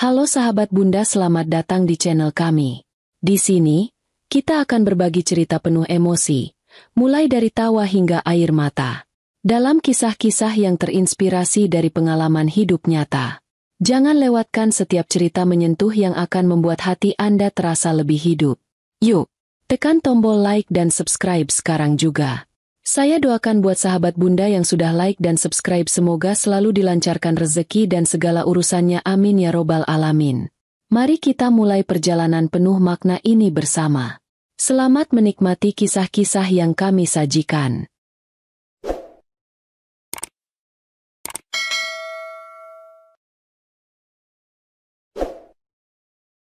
Halo sahabat Bunda, selamat datang di channel kami. Di sini, kita akan berbagi cerita penuh emosi, mulai dari tawa hingga air mata. Dalam kisah-kisah yang terinspirasi dari pengalaman hidup nyata. Jangan lewatkan setiap cerita menyentuh yang akan membuat hati Anda terasa lebih hidup. Yuk, tekan tombol like dan subscribe sekarang juga. Saya doakan buat sahabat Bunda yang sudah like dan subscribe semoga selalu dilancarkan rezeki dan segala urusannya, amin ya robbal alamin. Mari kita mulai perjalanan penuh makna ini bersama. Selamat menikmati kisah-kisah yang kami sajikan.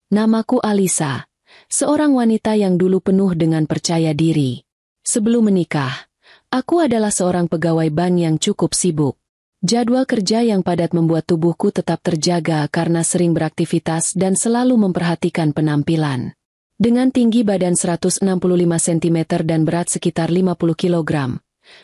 Namaku Alisa, seorang wanita yang dulu penuh dengan percaya diri. Sebelum menikah, aku adalah seorang pegawai bank yang cukup sibuk. Jadwal kerja yang padat membuat tubuhku tetap terjaga karena sering beraktivitas dan selalu memperhatikan penampilan. Dengan tinggi badan 165 cm dan berat sekitar 50 kg,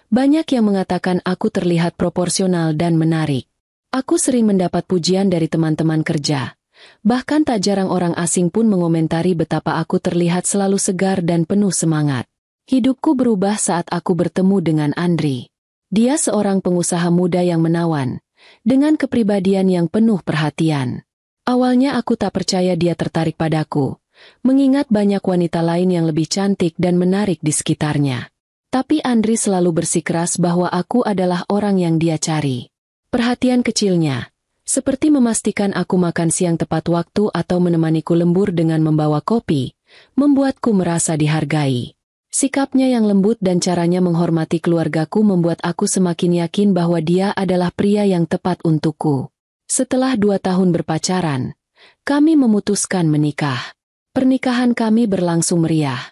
banyak yang mengatakan aku terlihat proporsional dan menarik. Aku sering mendapat pujian dari teman-teman kerja. Bahkan tak jarang orang asing pun mengomentari betapa aku terlihat selalu segar dan penuh semangat. Hidupku berubah saat aku bertemu dengan Andri. Dia seorang pengusaha muda yang menawan, dengan kepribadian yang penuh perhatian. Awalnya aku tak percaya dia tertarik padaku, mengingat banyak wanita lain yang lebih cantik dan menarik di sekitarnya. Tapi Andri selalu bersikeras bahwa aku adalah orang yang dia cari. Perhatian kecilnya, seperti memastikan aku makan siang tepat waktu atau menemaniku lembur dengan membawa kopi, membuatku merasa dihargai. Sikapnya yang lembut dan caranya menghormati keluargaku membuat aku semakin yakin bahwa dia adalah pria yang tepat untukku. Setelah 2 tahun berpacaran, kami memutuskan menikah. Pernikahan kami berlangsung meriah,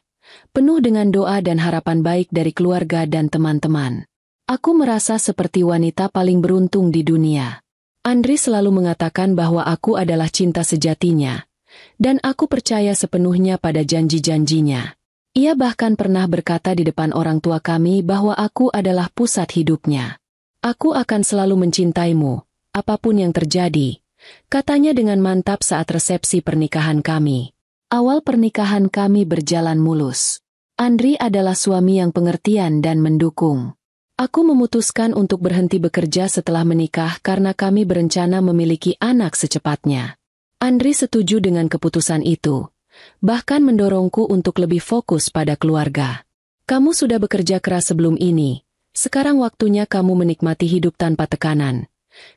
penuh dengan doa dan harapan baik dari keluarga dan teman-teman. Aku merasa seperti wanita paling beruntung di dunia. Andri selalu mengatakan bahwa aku adalah cinta sejatinya, dan aku percaya sepenuhnya pada janji-janjinya. Ia bahkan pernah berkata di depan orang tua kami bahwa aku adalah pusat hidupnya. Aku akan selalu mencintaimu, apapun yang terjadi, katanya dengan mantap saat resepsi pernikahan kami. Awal pernikahan kami berjalan mulus. Andri adalah suami yang pengertian dan mendukung. Aku memutuskan untuk berhenti bekerja setelah menikah karena kami berencana memiliki anak secepatnya. Andri setuju dengan keputusan itu, bahkan mendorongku untuk lebih fokus pada keluarga. Kamu sudah bekerja keras sebelum ini, sekarang waktunya kamu menikmati hidup tanpa tekanan,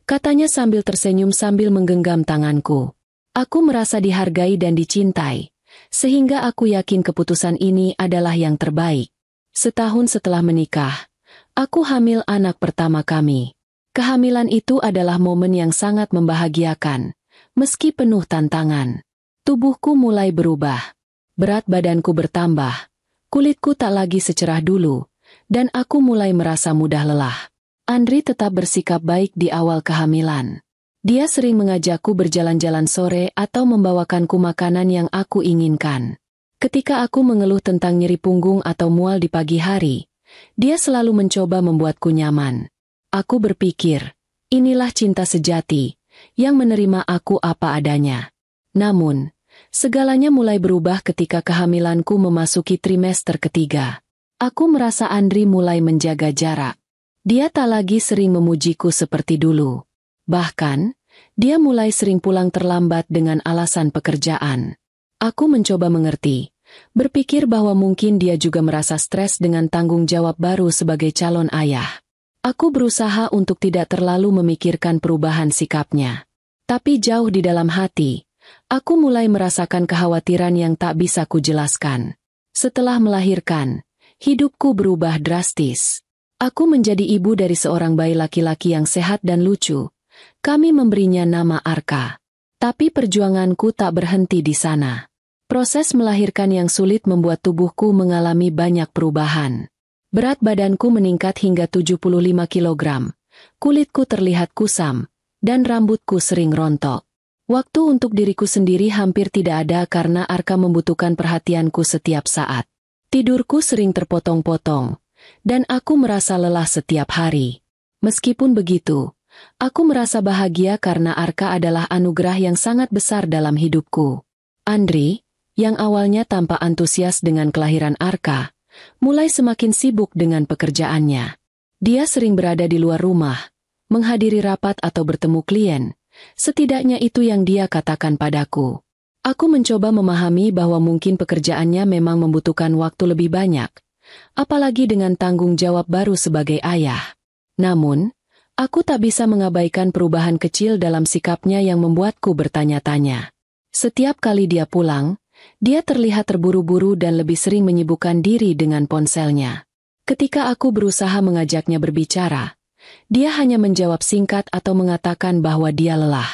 katanya sambil tersenyum sambil menggenggam tanganku. Aku merasa dihargai dan dicintai, sehingga aku yakin keputusan ini adalah yang terbaik. Setahun setelah menikah, aku hamil anak pertama kami. Kehamilan itu adalah momen yang sangat membahagiakan, meski penuh tantangan. Tubuhku mulai berubah. Berat badanku bertambah, kulitku tak lagi secerah dulu, dan aku mulai merasa mudah lelah. Andri tetap bersikap baik di awal kehamilan. Dia sering mengajakku berjalan-jalan sore atau membawakanku makanan yang aku inginkan. Ketika aku mengeluh tentang nyeri punggung atau mual di pagi hari, dia selalu mencoba membuatku nyaman. Aku berpikir, inilah cinta sejati, yang menerima aku apa adanya. Namun, segalanya mulai berubah ketika kehamilanku memasuki trimester ketiga. Aku merasa Andri mulai menjaga jarak. Dia tak lagi sering memujiku seperti dulu. Bahkan, dia mulai sering pulang terlambat dengan alasan pekerjaan. Aku mencoba mengerti, berpikir bahwa mungkin dia juga merasa stres dengan tanggung jawab baru sebagai calon ayah. Aku berusaha untuk tidak terlalu memikirkan perubahan sikapnya. Tapi jauh di dalam hati, aku mulai merasakan kekhawatiran yang tak bisa kujelaskan. Setelah melahirkan, hidupku berubah drastis. Aku menjadi ibu dari seorang bayi laki-laki yang sehat dan lucu. Kami memberinya nama Arka. Tapi perjuanganku tak berhenti di sana. Proses melahirkan yang sulit membuat tubuhku mengalami banyak perubahan. Berat badanku meningkat hingga 75 kg. Kulitku terlihat kusam, dan rambutku sering rontok. Waktu untuk diriku sendiri hampir tidak ada karena Arka membutuhkan perhatianku setiap saat. Tidurku sering terpotong-potong, dan aku merasa lelah setiap hari. Meskipun begitu, Aku merasa bahagia karena Arka adalah anugerah yang sangat besar dalam hidupku. Andri, yang awalnya tampak antusias dengan kelahiran Arka, mulai semakin sibuk dengan pekerjaannya. Dia sering berada di luar rumah, menghadiri rapat atau bertemu klien. Setidaknya itu yang dia katakan padaku. Aku mencoba memahami bahwa mungkin pekerjaannya memang membutuhkan waktu lebih banyak, apalagi dengan tanggung jawab baru sebagai ayah. Namun, aku tak bisa mengabaikan perubahan kecil dalam sikapnya yang membuatku bertanya-tanya. Setiap kali dia pulang, dia terlihat terburu-buru dan lebih sering menyibukkan diri dengan ponselnya. Ketika aku berusaha mengajaknya berbicara, dia hanya menjawab singkat atau mengatakan bahwa dia lelah.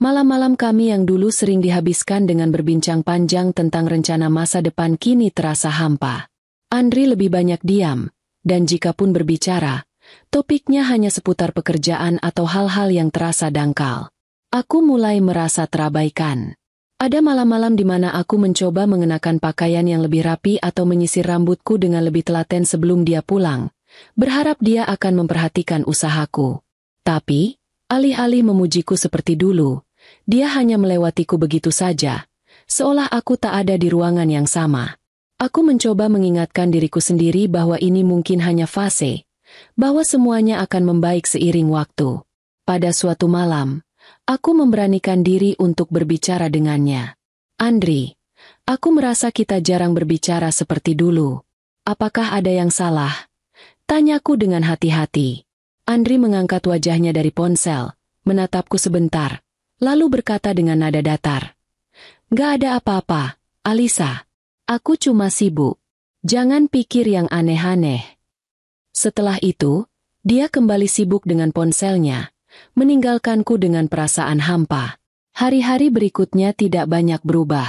Malam-malam kami yang dulu sering dihabiskan dengan berbincang panjang tentang rencana masa depan kini terasa hampa. Andri lebih banyak diam, dan jikapun berbicara, topiknya hanya seputar pekerjaan atau hal-hal yang terasa dangkal. Aku mulai merasa terabaikan. Ada malam-malam di mana aku mencoba mengenakan pakaian yang lebih rapi atau menyisir rambutku dengan lebih telaten sebelum dia pulang, berharap dia akan memperhatikan usahaku. Tapi, alih-alih memujiku seperti dulu, dia hanya melewatiku begitu saja, seolah aku tak ada di ruangan yang sama. Aku mencoba mengingatkan diriku sendiri bahwa ini mungkin hanya fase, bahwa semuanya akan membaik seiring waktu. Pada suatu malam, aku memberanikan diri untuk berbicara dengannya. Andri, aku merasa kita jarang berbicara seperti dulu. Apakah ada yang salah? Tanyaku dengan hati-hati. Andri mengangkat wajahnya dari ponsel, menatapku sebentar, lalu berkata dengan nada datar. Gak ada apa-apa, Alisa. Aku cuma sibuk. Jangan pikir yang aneh-aneh. Setelah itu, dia kembali sibuk dengan ponselnya, meninggalkanku dengan perasaan hampa. Hari-hari berikutnya tidak banyak berubah.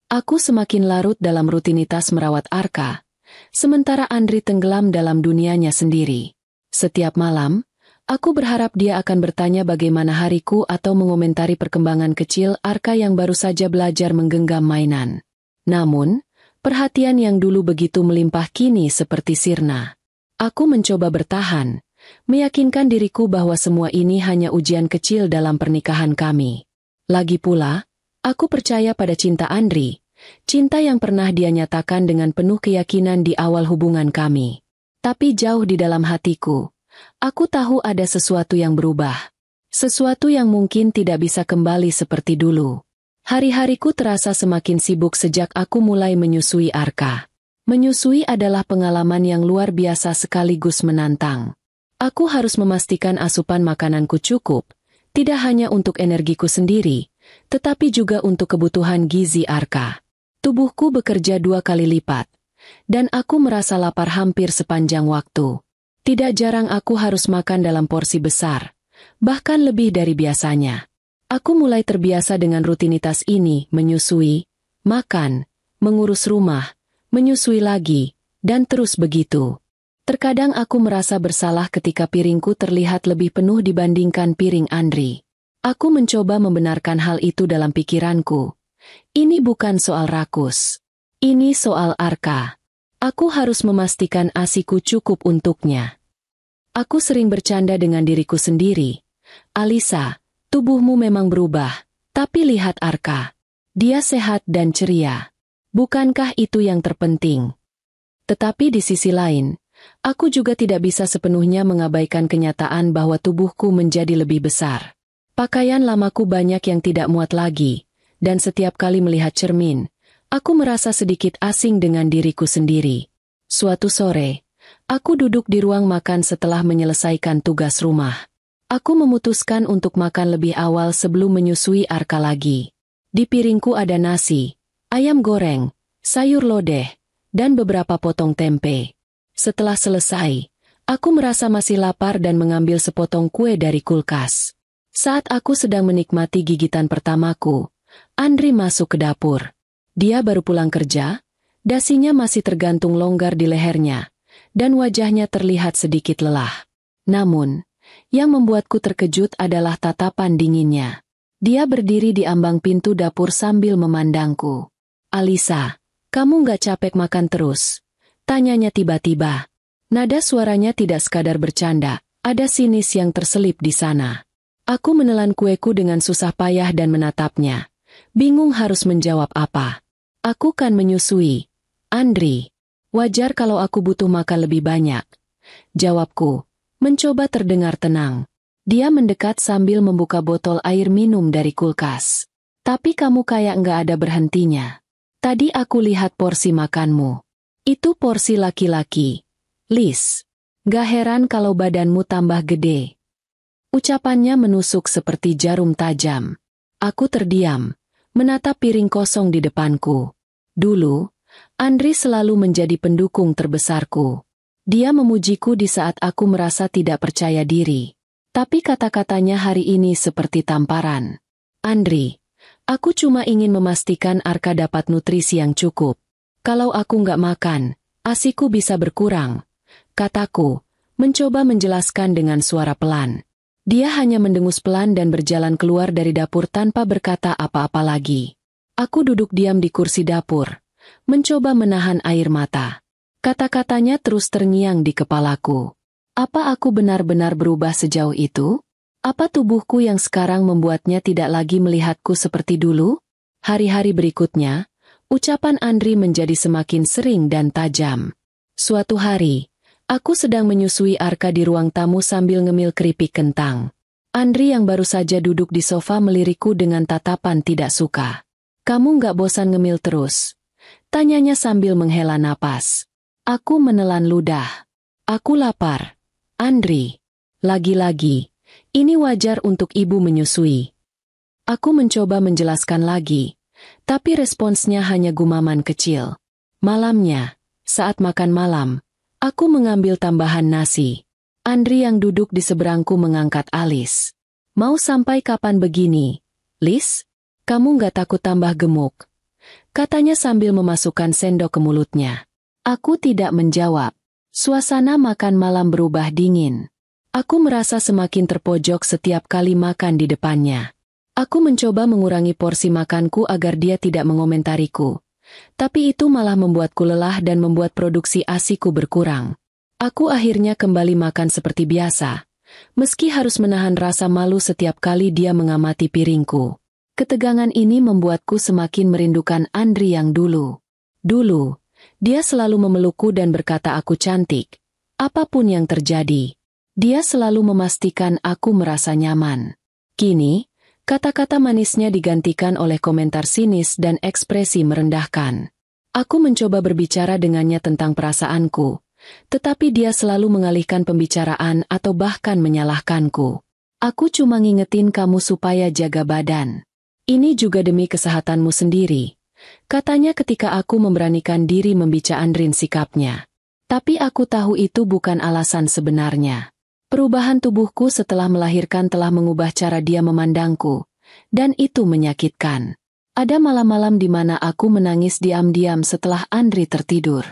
Aku semakin larut dalam rutinitas merawat Arka, sementara Andri tenggelam dalam dunianya sendiri. Setiap malam, aku berharap dia akan bertanya bagaimana hariku atau mengomentari perkembangan kecil Arka yang baru saja belajar menggenggam mainan. Namun, perhatian yang dulu begitu melimpah kini seperti sirna. Aku mencoba bertahan, meyakinkan diriku bahwa semua ini hanya ujian kecil dalam pernikahan kami. Lagi pula, aku percaya pada cinta Andri, cinta yang pernah dia nyatakan dengan penuh keyakinan di awal hubungan kami. Tapi jauh di dalam hatiku, aku tahu ada sesuatu yang berubah. Sesuatu yang mungkin tidak bisa kembali seperti dulu. Hari-hariku terasa semakin sibuk sejak aku mulai menyusui Arka. Menyusui adalah pengalaman yang luar biasa sekaligus menantang. Aku harus memastikan asupan makananku cukup, tidak hanya untuk energiku sendiri, tetapi juga untuk kebutuhan gizi Arka. Tubuhku bekerja 2 kali lipat, dan aku merasa lapar hampir sepanjang waktu. Tidak jarang aku harus makan dalam porsi besar, bahkan lebih dari biasanya. Aku mulai terbiasa dengan rutinitas ini, menyusui, makan, mengurus rumah, menyusui lagi, dan terus begitu. Terkadang aku merasa bersalah ketika piringku terlihat lebih penuh dibandingkan piring Andri. Aku mencoba membenarkan hal itu dalam pikiranku. Ini bukan soal rakus. Ini soal Arka. Aku harus memastikan ASIku cukup untuknya. Aku sering bercanda dengan diriku sendiri. Alisa, tubuhmu memang berubah, tapi lihat Arka. Dia sehat dan ceria. Bukankah itu yang terpenting? Tetapi di sisi lain, aku juga tidak bisa sepenuhnya mengabaikan kenyataan bahwa tubuhku menjadi lebih besar. Pakaian lamaku banyak yang tidak muat lagi, dan setiap kali melihat cermin, aku merasa sedikit asing dengan diriku sendiri. Suatu sore, aku duduk di ruang makan setelah menyelesaikan tugas rumah. Aku memutuskan untuk makan lebih awal sebelum menyusui Arka lagi. Di piringku ada nasi, ayam goreng, sayur lodeh, dan beberapa potong tempe. Setelah selesai, aku merasa masih lapar dan mengambil sepotong kue dari kulkas. Saat aku sedang menikmati gigitan pertamaku, Andri masuk ke dapur. Dia baru pulang kerja, dasinya masih tergantung longgar di lehernya, dan wajahnya terlihat sedikit lelah. Namun, yang membuatku terkejut adalah tatapan dinginnya. Dia berdiri di ambang pintu dapur sambil memandangku. Alisa, kamu nggak capek makan terus? Tanyanya tiba-tiba. Nada suaranya tidak sekadar bercanda, ada sinis yang terselip di sana. Aku menelan kueku dengan susah payah dan menatapnya. Bingung harus menjawab apa. Aku kan menyusui. Andri. Wajar kalau aku butuh makan lebih banyak. Jawabku. Mencoba terdengar tenang. Dia mendekat sambil membuka botol air minum dari kulkas. Tapi kamu kayak nggak ada berhentinya. Tadi aku lihat porsi makanmu. Itu porsi laki-laki. Liz. Gak heran kalau badanmu tambah gede. Ucapannya menusuk seperti jarum tajam. Aku terdiam, menatap piring kosong di depanku. Dulu, Andri selalu menjadi pendukung terbesarku. Dia memujiku di saat aku merasa tidak percaya diri. Tapi kata-katanya hari ini seperti tamparan. Andri, aku cuma ingin memastikan Arka dapat nutrisi yang cukup. Kalau aku nggak makan, ASIku bisa berkurang. Kataku, mencoba menjelaskan dengan suara pelan. Dia hanya mendengus pelan dan berjalan keluar dari dapur tanpa berkata apa-apa lagi. Aku duduk diam di kursi dapur, mencoba menahan air mata. Kata-katanya terus terngiang di kepalaku. Apa aku benar-benar berubah sejauh itu? Apa tubuhku yang sekarang membuatnya tidak lagi melihatku seperti dulu? Hari-hari berikutnya, ucapan Andri menjadi semakin sering dan tajam. Suatu hari, aku sedang menyusui Arka di ruang tamu sambil ngemil keripik kentang. Andri yang baru saja duduk di sofa melirikku dengan tatapan tidak suka. Kamu nggak bosan ngemil terus? Tanyanya sambil menghela napas. Aku menelan ludah. Aku lapar. Andri. Lagi-lagi, ini wajar untuk ibu menyusui. Aku mencoba menjelaskan lagi. Tapi responsnya hanya gumaman kecil. Malamnya, saat makan malam, aku mengambil tambahan nasi. Andri yang duduk di seberangku mengangkat alis. Mau sampai kapan begini? Liz, kamu nggak takut tambah gemuk? Katanya sambil memasukkan sendok ke mulutnya. Aku tidak menjawab. Suasana makan malam berubah dingin. Aku merasa semakin terpojok setiap kali makan di depannya. Aku mencoba mengurangi porsi makanku agar dia tidak mengomentariku. Tapi itu malah membuatku lelah dan membuat produksi ASIku berkurang. Aku akhirnya kembali makan seperti biasa, meski harus menahan rasa malu setiap kali dia mengamati piringku. Ketegangan ini membuatku semakin merindukan Andri yang dulu. Dulu, dia selalu memelukku dan berkata aku cantik. Apapun yang terjadi, dia selalu memastikan aku merasa nyaman. Kini, kata-kata manisnya digantikan oleh komentar sinis dan ekspresi merendahkan. Aku mencoba berbicara dengannya tentang perasaanku, tetapi dia selalu mengalihkan pembicaraan atau bahkan menyalahkanku. Aku cuma ngingetin kamu supaya jaga badan. Ini juga demi kesehatanmu sendiri, katanya ketika aku memberanikan diri membicarakan sikapnya. Tapi aku tahu itu bukan alasan sebenarnya. Perubahan tubuhku setelah melahirkan telah mengubah cara dia memandangku, dan itu menyakitkan. Ada malam-malam di mana aku menangis diam-diam setelah Andri tertidur.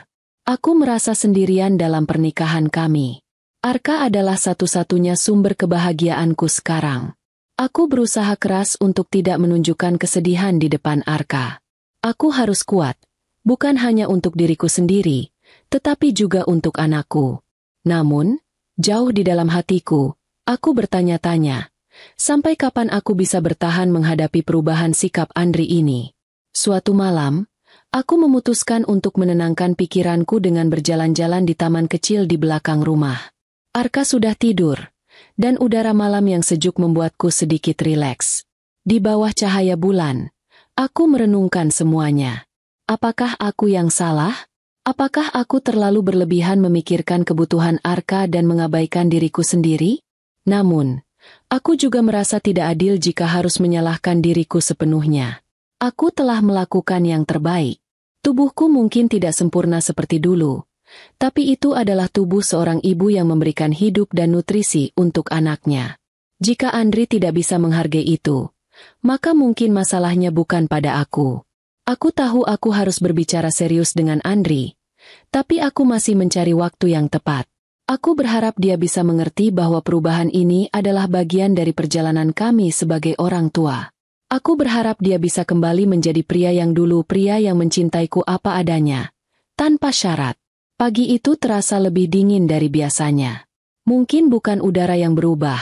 Aku merasa sendirian dalam pernikahan kami. Arka adalah satu-satunya sumber kebahagiaanku sekarang. Aku berusaha keras untuk tidak menunjukkan kesedihan di depan Arka. Aku harus kuat, bukan hanya untuk diriku sendiri, tetapi juga untuk anakku. Namun, jauh di dalam hatiku, aku bertanya-tanya, sampai kapan aku bisa bertahan menghadapi perubahan sikap Andri ini? Suatu malam, aku memutuskan untuk menenangkan pikiranku dengan berjalan-jalan di taman kecil di belakang rumah. Arka sudah tidur, dan udara malam yang sejuk membuatku sedikit rileks. Di bawah cahaya bulan, aku merenungkan semuanya. Apakah aku yang salah? Apakah aku terlalu berlebihan memikirkan kebutuhan Arka dan mengabaikan diriku sendiri? Namun, aku juga merasa tidak adil jika harus menyalahkan diriku sepenuhnya. Aku telah melakukan yang terbaik. Tubuhku mungkin tidak sempurna seperti dulu, tapi itu adalah tubuh seorang ibu yang memberikan hidup dan nutrisi untuk anaknya. Jika Andri tidak bisa menghargai itu, maka mungkin masalahnya bukan pada aku. Aku tahu aku harus berbicara serius dengan Andri, tapi aku masih mencari waktu yang tepat. Aku berharap dia bisa mengerti bahwa perubahan ini adalah bagian dari perjalanan kami sebagai orang tua. Aku berharap dia bisa kembali menjadi pria yang dulu, pria yang mencintaiku apa adanya, tanpa syarat. Pagi itu terasa lebih dingin dari biasanya. Mungkin bukan udara yang berubah,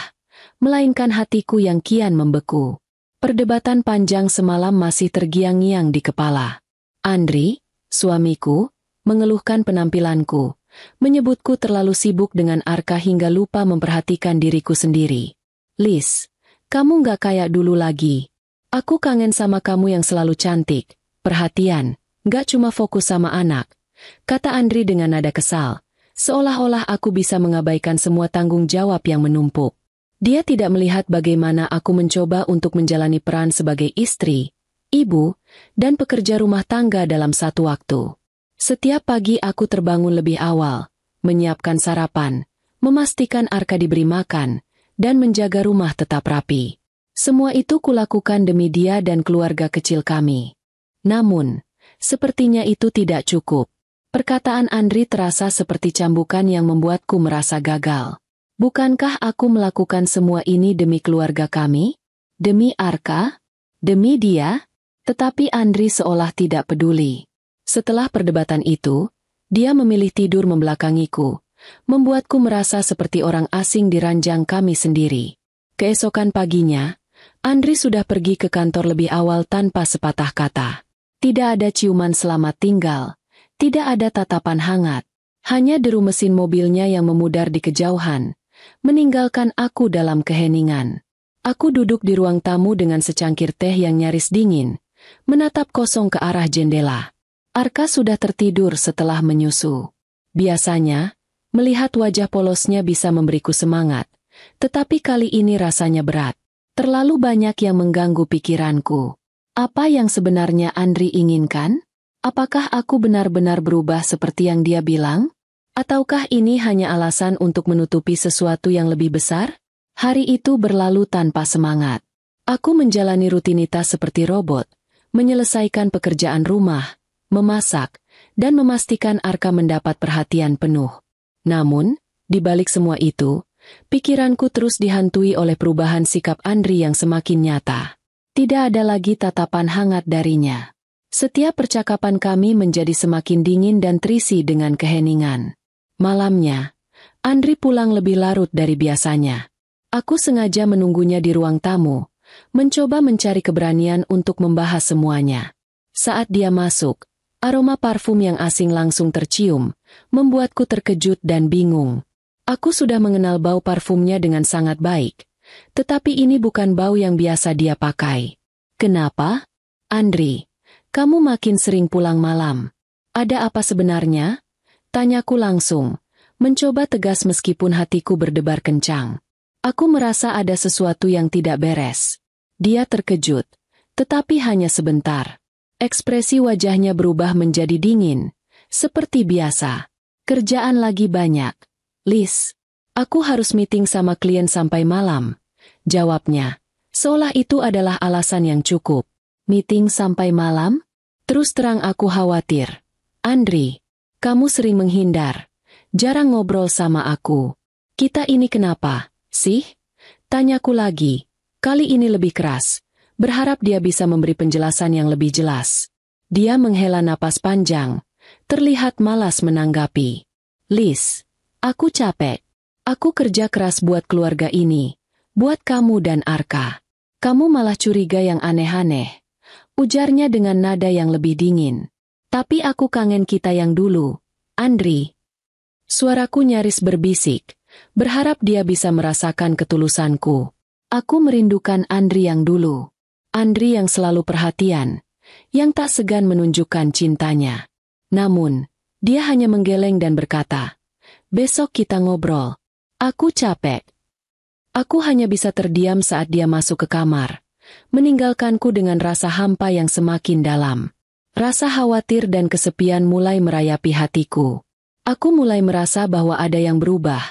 melainkan hatiku yang kian membeku. Perdebatan panjang semalam masih tergiang-giang di kepala. Andri, suamiku, mengeluhkan penampilanku, menyebutku terlalu sibuk dengan Arka hingga lupa memperhatikan diriku sendiri. Lis, kamu gak kayak dulu lagi. Aku kangen sama kamu yang selalu cantik, perhatian, gak cuma fokus sama anak, kata Andri dengan nada kesal, seolah-olah aku bisa mengabaikan semua tanggung jawab yang menumpuk. Dia tidak melihat bagaimana aku mencoba untuk menjalani peran sebagai istri, ibu, dan pekerja rumah tangga dalam satu waktu. Setiap pagi aku terbangun lebih awal, menyiapkan sarapan, memastikan Arka diberi makan, dan menjaga rumah tetap rapi. Semua itu kulakukan demi dia dan keluarga kecil kami. Namun, sepertinya itu tidak cukup. Perkataan Andri terasa seperti cambukan yang membuatku merasa gagal. Bukankah aku melakukan semua ini demi keluarga kami? Demi Arka? Demi dia? Tetapi Andri seolah tidak peduli. Setelah perdebatan itu, dia memilih tidur membelakangiku, membuatku merasa seperti orang asing di ranjang kami sendiri. Keesokan paginya, Andri sudah pergi ke kantor lebih awal tanpa sepatah kata. Tidak ada ciuman selamat tinggal, tidak ada tatapan hangat, hanya deru mesin mobilnya yang memudar di kejauhan, meninggalkan aku dalam keheningan. Aku duduk di ruang tamu dengan secangkir teh yang nyaris dingin, menatap kosong ke arah jendela. Arka sudah tertidur setelah menyusu. Biasanya, melihat wajah polosnya bisa memberiku semangat, tetapi kali ini rasanya berat. Terlalu banyak yang mengganggu pikiranku. Apa yang sebenarnya Andri inginkan? Apakah aku benar-benar berubah seperti yang dia bilang? Ataukah ini hanya alasan untuk menutupi sesuatu yang lebih besar? Hari itu berlalu tanpa semangat. Aku menjalani rutinitas seperti robot, menyelesaikan pekerjaan rumah, memasak, dan memastikan Arka mendapat perhatian penuh. Namun, di balik semua itu, pikiranku terus dihantui oleh perubahan sikap Andri yang semakin nyata. Tidak ada lagi tatapan hangat darinya. Setiap percakapan kami menjadi semakin dingin dan terisi dengan keheningan. Malamnya, Andri pulang lebih larut dari biasanya. Aku sengaja menunggunya di ruang tamu, mencoba mencari keberanian untuk membahas semuanya. Saat dia masuk, aroma parfum yang asing langsung tercium, membuatku terkejut dan bingung. Aku sudah mengenal bau parfumnya dengan sangat baik, tetapi ini bukan bau yang biasa dia pakai. Kenapa? Andri, kamu makin sering pulang malam. Ada apa sebenarnya? Tanyaku langsung, mencoba tegas meskipun hatiku berdebar kencang. Aku merasa ada sesuatu yang tidak beres. Dia terkejut, tetapi hanya sebentar. Ekspresi wajahnya berubah menjadi dingin, seperti biasa. Kerjaan lagi banyak. Lis, aku harus meeting sama klien sampai malam. Jawabnya, seolah itu adalah alasan yang cukup. Meeting sampai malam? Terus terang aku khawatir. Andri, kamu sering menghindar. Jarang ngobrol sama aku. Kita ini kenapa, sih? Tanyaku lagi. Kali ini lebih keras. Berharap dia bisa memberi penjelasan yang lebih jelas. Dia menghela napas panjang. Terlihat malas menanggapi. Lis, aku capek. Aku kerja keras buat keluarga ini. Buat kamu dan Arka. Kamu malah curiga yang aneh-aneh. Ujarnya dengan nada yang lebih dingin. Tapi aku kangen kita yang dulu. Andri. Suaraku nyaris berbisik. Berharap dia bisa merasakan ketulusanku. Aku merindukan Andri yang dulu. Andri yang selalu perhatian. Yang tak segan menunjukkan cintanya. Namun, dia hanya menggeleng dan berkata, besok kita ngobrol. Aku capek. Aku hanya bisa terdiam saat dia masuk ke kamar, meninggalkanku dengan rasa hampa yang semakin dalam. Rasa khawatir dan kesepian mulai merayapi hatiku. Aku mulai merasa bahwa ada yang berubah,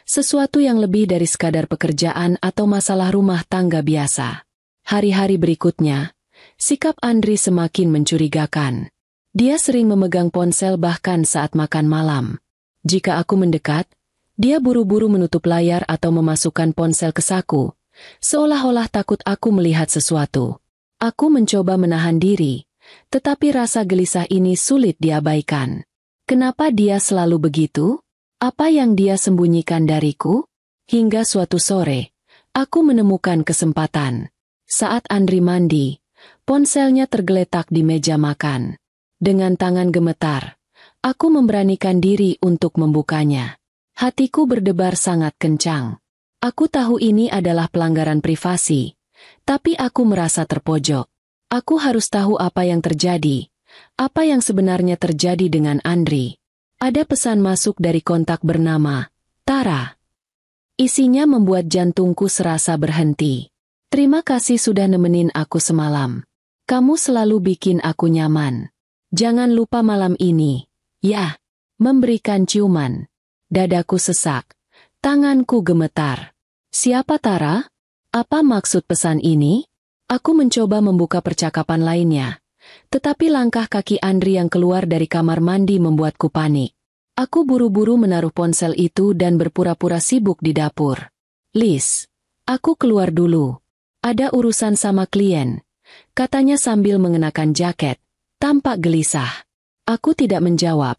sesuatu yang lebih dari sekadar pekerjaan atau masalah rumah tangga biasa. Hari-hari berikutnya, sikap Andri semakin mencurigakan. Dia sering memegang ponsel bahkan saat makan malam. Jika aku mendekat, dia buru-buru menutup layar atau memasukkan ponsel ke saku, seolah-olah takut aku melihat sesuatu. Aku mencoba menahan diri, tetapi rasa gelisah ini sulit diabaikan. Kenapa dia selalu begitu? Apa yang dia sembunyikan dariku? Hingga suatu sore, Aku menemukan kesempatan. Saat Andri mandi, ponselnya tergeletak di meja makan. Dengan tangan gemetar, aku memberanikan diri untuk membukanya. Hatiku berdebar sangat kencang. Aku tahu ini adalah pelanggaran privasi, tapi aku merasa terpojok. Aku harus tahu apa yang terjadi, apa yang sebenarnya terjadi dengan Andri. Ada pesan masuk dari kontak bernama Tara. Isinya membuat jantungku serasa berhenti. Terima kasih sudah nemenin aku semalam. Kamu selalu bikin aku nyaman. Jangan lupa malam ini, ya. Memberikan ciuman. Dadaku sesak. Tanganku gemetar. Siapa Tara? Apa maksud pesan ini? Aku mencoba membuka percakapan lainnya. Tetapi langkah kaki Andri yang keluar dari kamar mandi membuatku panik. Aku buru-buru menaruh ponsel itu dan berpura-pura sibuk di dapur. Liz, aku keluar dulu. Ada urusan sama klien, katanya sambil mengenakan jaket, tampak gelisah. Aku tidak menjawab,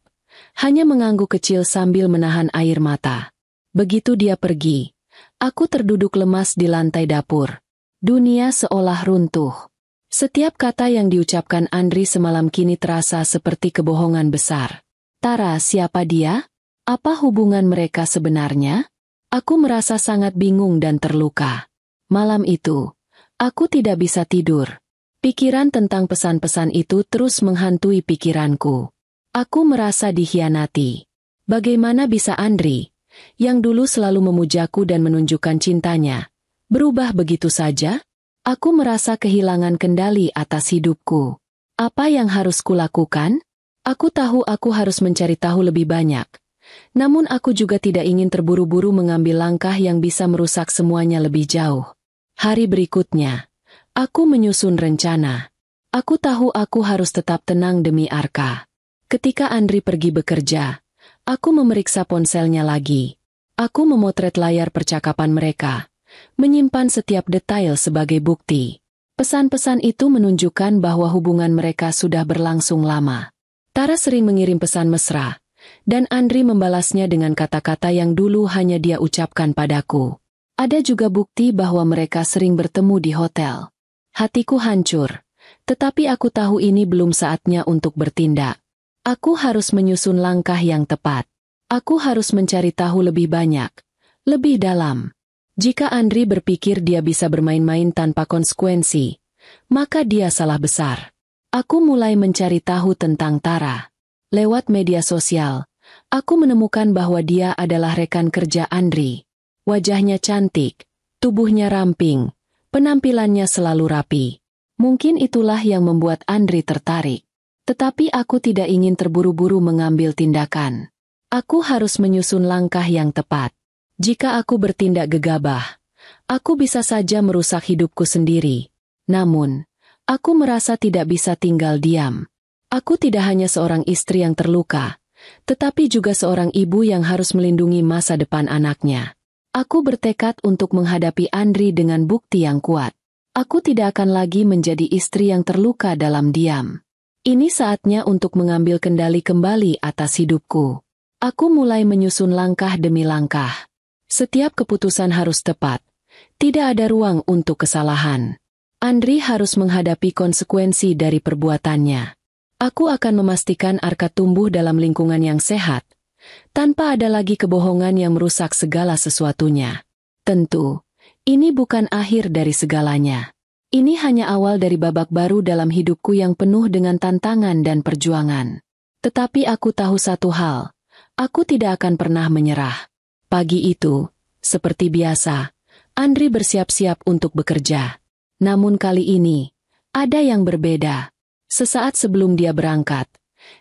hanya mengangguk kecil sambil menahan air mata. Begitu dia pergi, aku terduduk lemas di lantai dapur. Dunia seolah runtuh. Setiap kata yang diucapkan Andri semalam kini terasa seperti kebohongan besar. Tara, siapa dia? Apa hubungan mereka sebenarnya? Aku merasa sangat bingung dan terluka. Malam itu, aku tidak bisa tidur. Pikiran tentang pesan-pesan itu terus menghantui pikiranku. Aku merasa dikhianati. Bagaimana bisa Andri, yang dulu selalu memujaku dan menunjukkan cintanya, berubah begitu saja? Aku merasa kehilangan kendali atas hidupku. Apa yang harus kulakukan? Aku tahu aku harus mencari tahu lebih banyak. Namun aku juga tidak ingin terburu-buru mengambil langkah yang bisa merusak semuanya lebih jauh. Hari berikutnya, aku menyusun rencana. Aku tahu aku harus tetap tenang demi Arka. Ketika Andri pergi bekerja, aku memeriksa ponselnya lagi. Aku memotret layar percakapan mereka, menyimpan setiap detail sebagai bukti. Pesan-pesan itu menunjukkan bahwa hubungan mereka sudah berlangsung lama. Tara sering mengirim pesan mesra, dan Andri membalasnya dengan kata-kata yang dulu hanya dia ucapkan padaku. Ada juga bukti bahwa mereka sering bertemu di hotel. Hatiku hancur, tetapi aku tahu ini belum saatnya untuk bertindak. Aku harus menyusun langkah yang tepat. Aku harus mencari tahu lebih banyak, lebih dalam. Jika Andri berpikir dia bisa bermain-main tanpa konsekuensi, maka dia salah besar. Aku mulai mencari tahu tentang Tara. Lewat media sosial, aku menemukan bahwa dia adalah rekan kerja Andri. Wajahnya cantik, tubuhnya ramping, penampilannya selalu rapi. Mungkin itulah yang membuat Andri tertarik. Tetapi aku tidak ingin terburu-buru mengambil tindakan. Aku harus menyusun langkah yang tepat. Jika aku bertindak gegabah, aku bisa saja merusak hidupku sendiri. Namun, aku merasa tidak bisa tinggal diam. Aku tidak hanya seorang istri yang terluka, tetapi juga seorang ibu yang harus melindungi masa depan anaknya. Aku bertekad untuk menghadapi Andri dengan bukti yang kuat. Aku tidak akan lagi menjadi istri yang terluka dalam diam. Ini saatnya untuk mengambil kendali kembali atas hidupku. Aku mulai menyusun langkah demi langkah. Setiap keputusan harus tepat. Tidak ada ruang untuk kesalahan. Andri harus menghadapi konsekuensi dari perbuatannya. Aku akan memastikan Arka tumbuh dalam lingkungan yang sehat, tanpa ada lagi kebohongan yang merusak segala sesuatunya. Tentu, ini bukan akhir dari segalanya. Ini hanya awal dari babak baru dalam hidupku yang penuh dengan tantangan dan perjuangan. Tetapi aku tahu satu hal, aku tidak akan pernah menyerah. Pagi itu, seperti biasa, Andri bersiap-siap untuk bekerja. Namun kali ini, ada yang berbeda. Sesaat sebelum dia berangkat,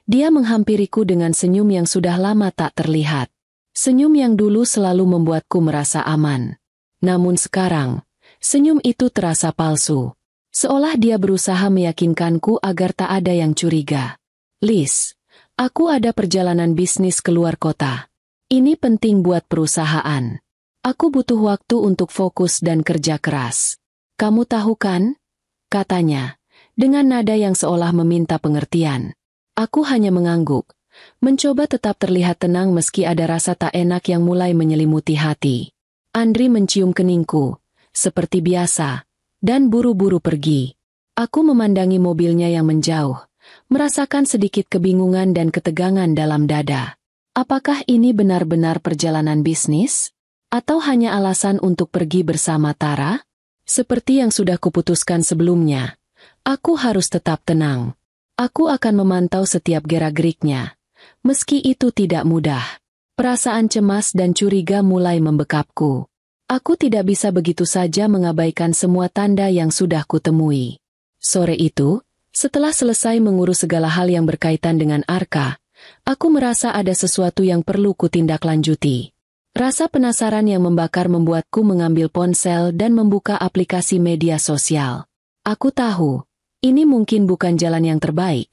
dia menghampiriku dengan senyum yang sudah lama tak terlihat. Senyum yang dulu selalu membuatku merasa aman. Namun sekarang, senyum itu terasa palsu. Seolah dia berusaha meyakinkanku agar tak ada yang curiga. Liz, aku ada perjalanan bisnis keluar kota. Ini penting buat perusahaan. Aku butuh waktu untuk fokus dan kerja keras. Kamu tahu kan? Katanya, dengan nada yang seolah meminta pengertian. Aku hanya mengangguk, mencoba tetap terlihat tenang meski ada rasa tak enak yang mulai menyelimuti hati. Andri mencium keningku, seperti biasa, dan buru-buru pergi. Aku memandangi mobilnya yang menjauh, merasakan sedikit kebingungan dan ketegangan dalam dada. Apakah ini benar-benar perjalanan bisnis? Atau hanya alasan untuk pergi bersama Tara? Seperti yang sudah kuputuskan sebelumnya, aku harus tetap tenang. Aku akan memantau setiap gerak-geriknya. Meski itu tidak mudah. Perasaan cemas dan curiga mulai membekapku. Aku tidak bisa begitu saja mengabaikan semua tanda yang sudah kutemui. Sore itu, setelah selesai mengurus segala hal yang berkaitan dengan Arka, aku merasa ada sesuatu yang perlu kutindaklanjuti. Rasa penasaran yang membakar membuatku mengambil ponsel dan membuka aplikasi media sosial. Aku tahu, ini mungkin bukan jalan yang terbaik,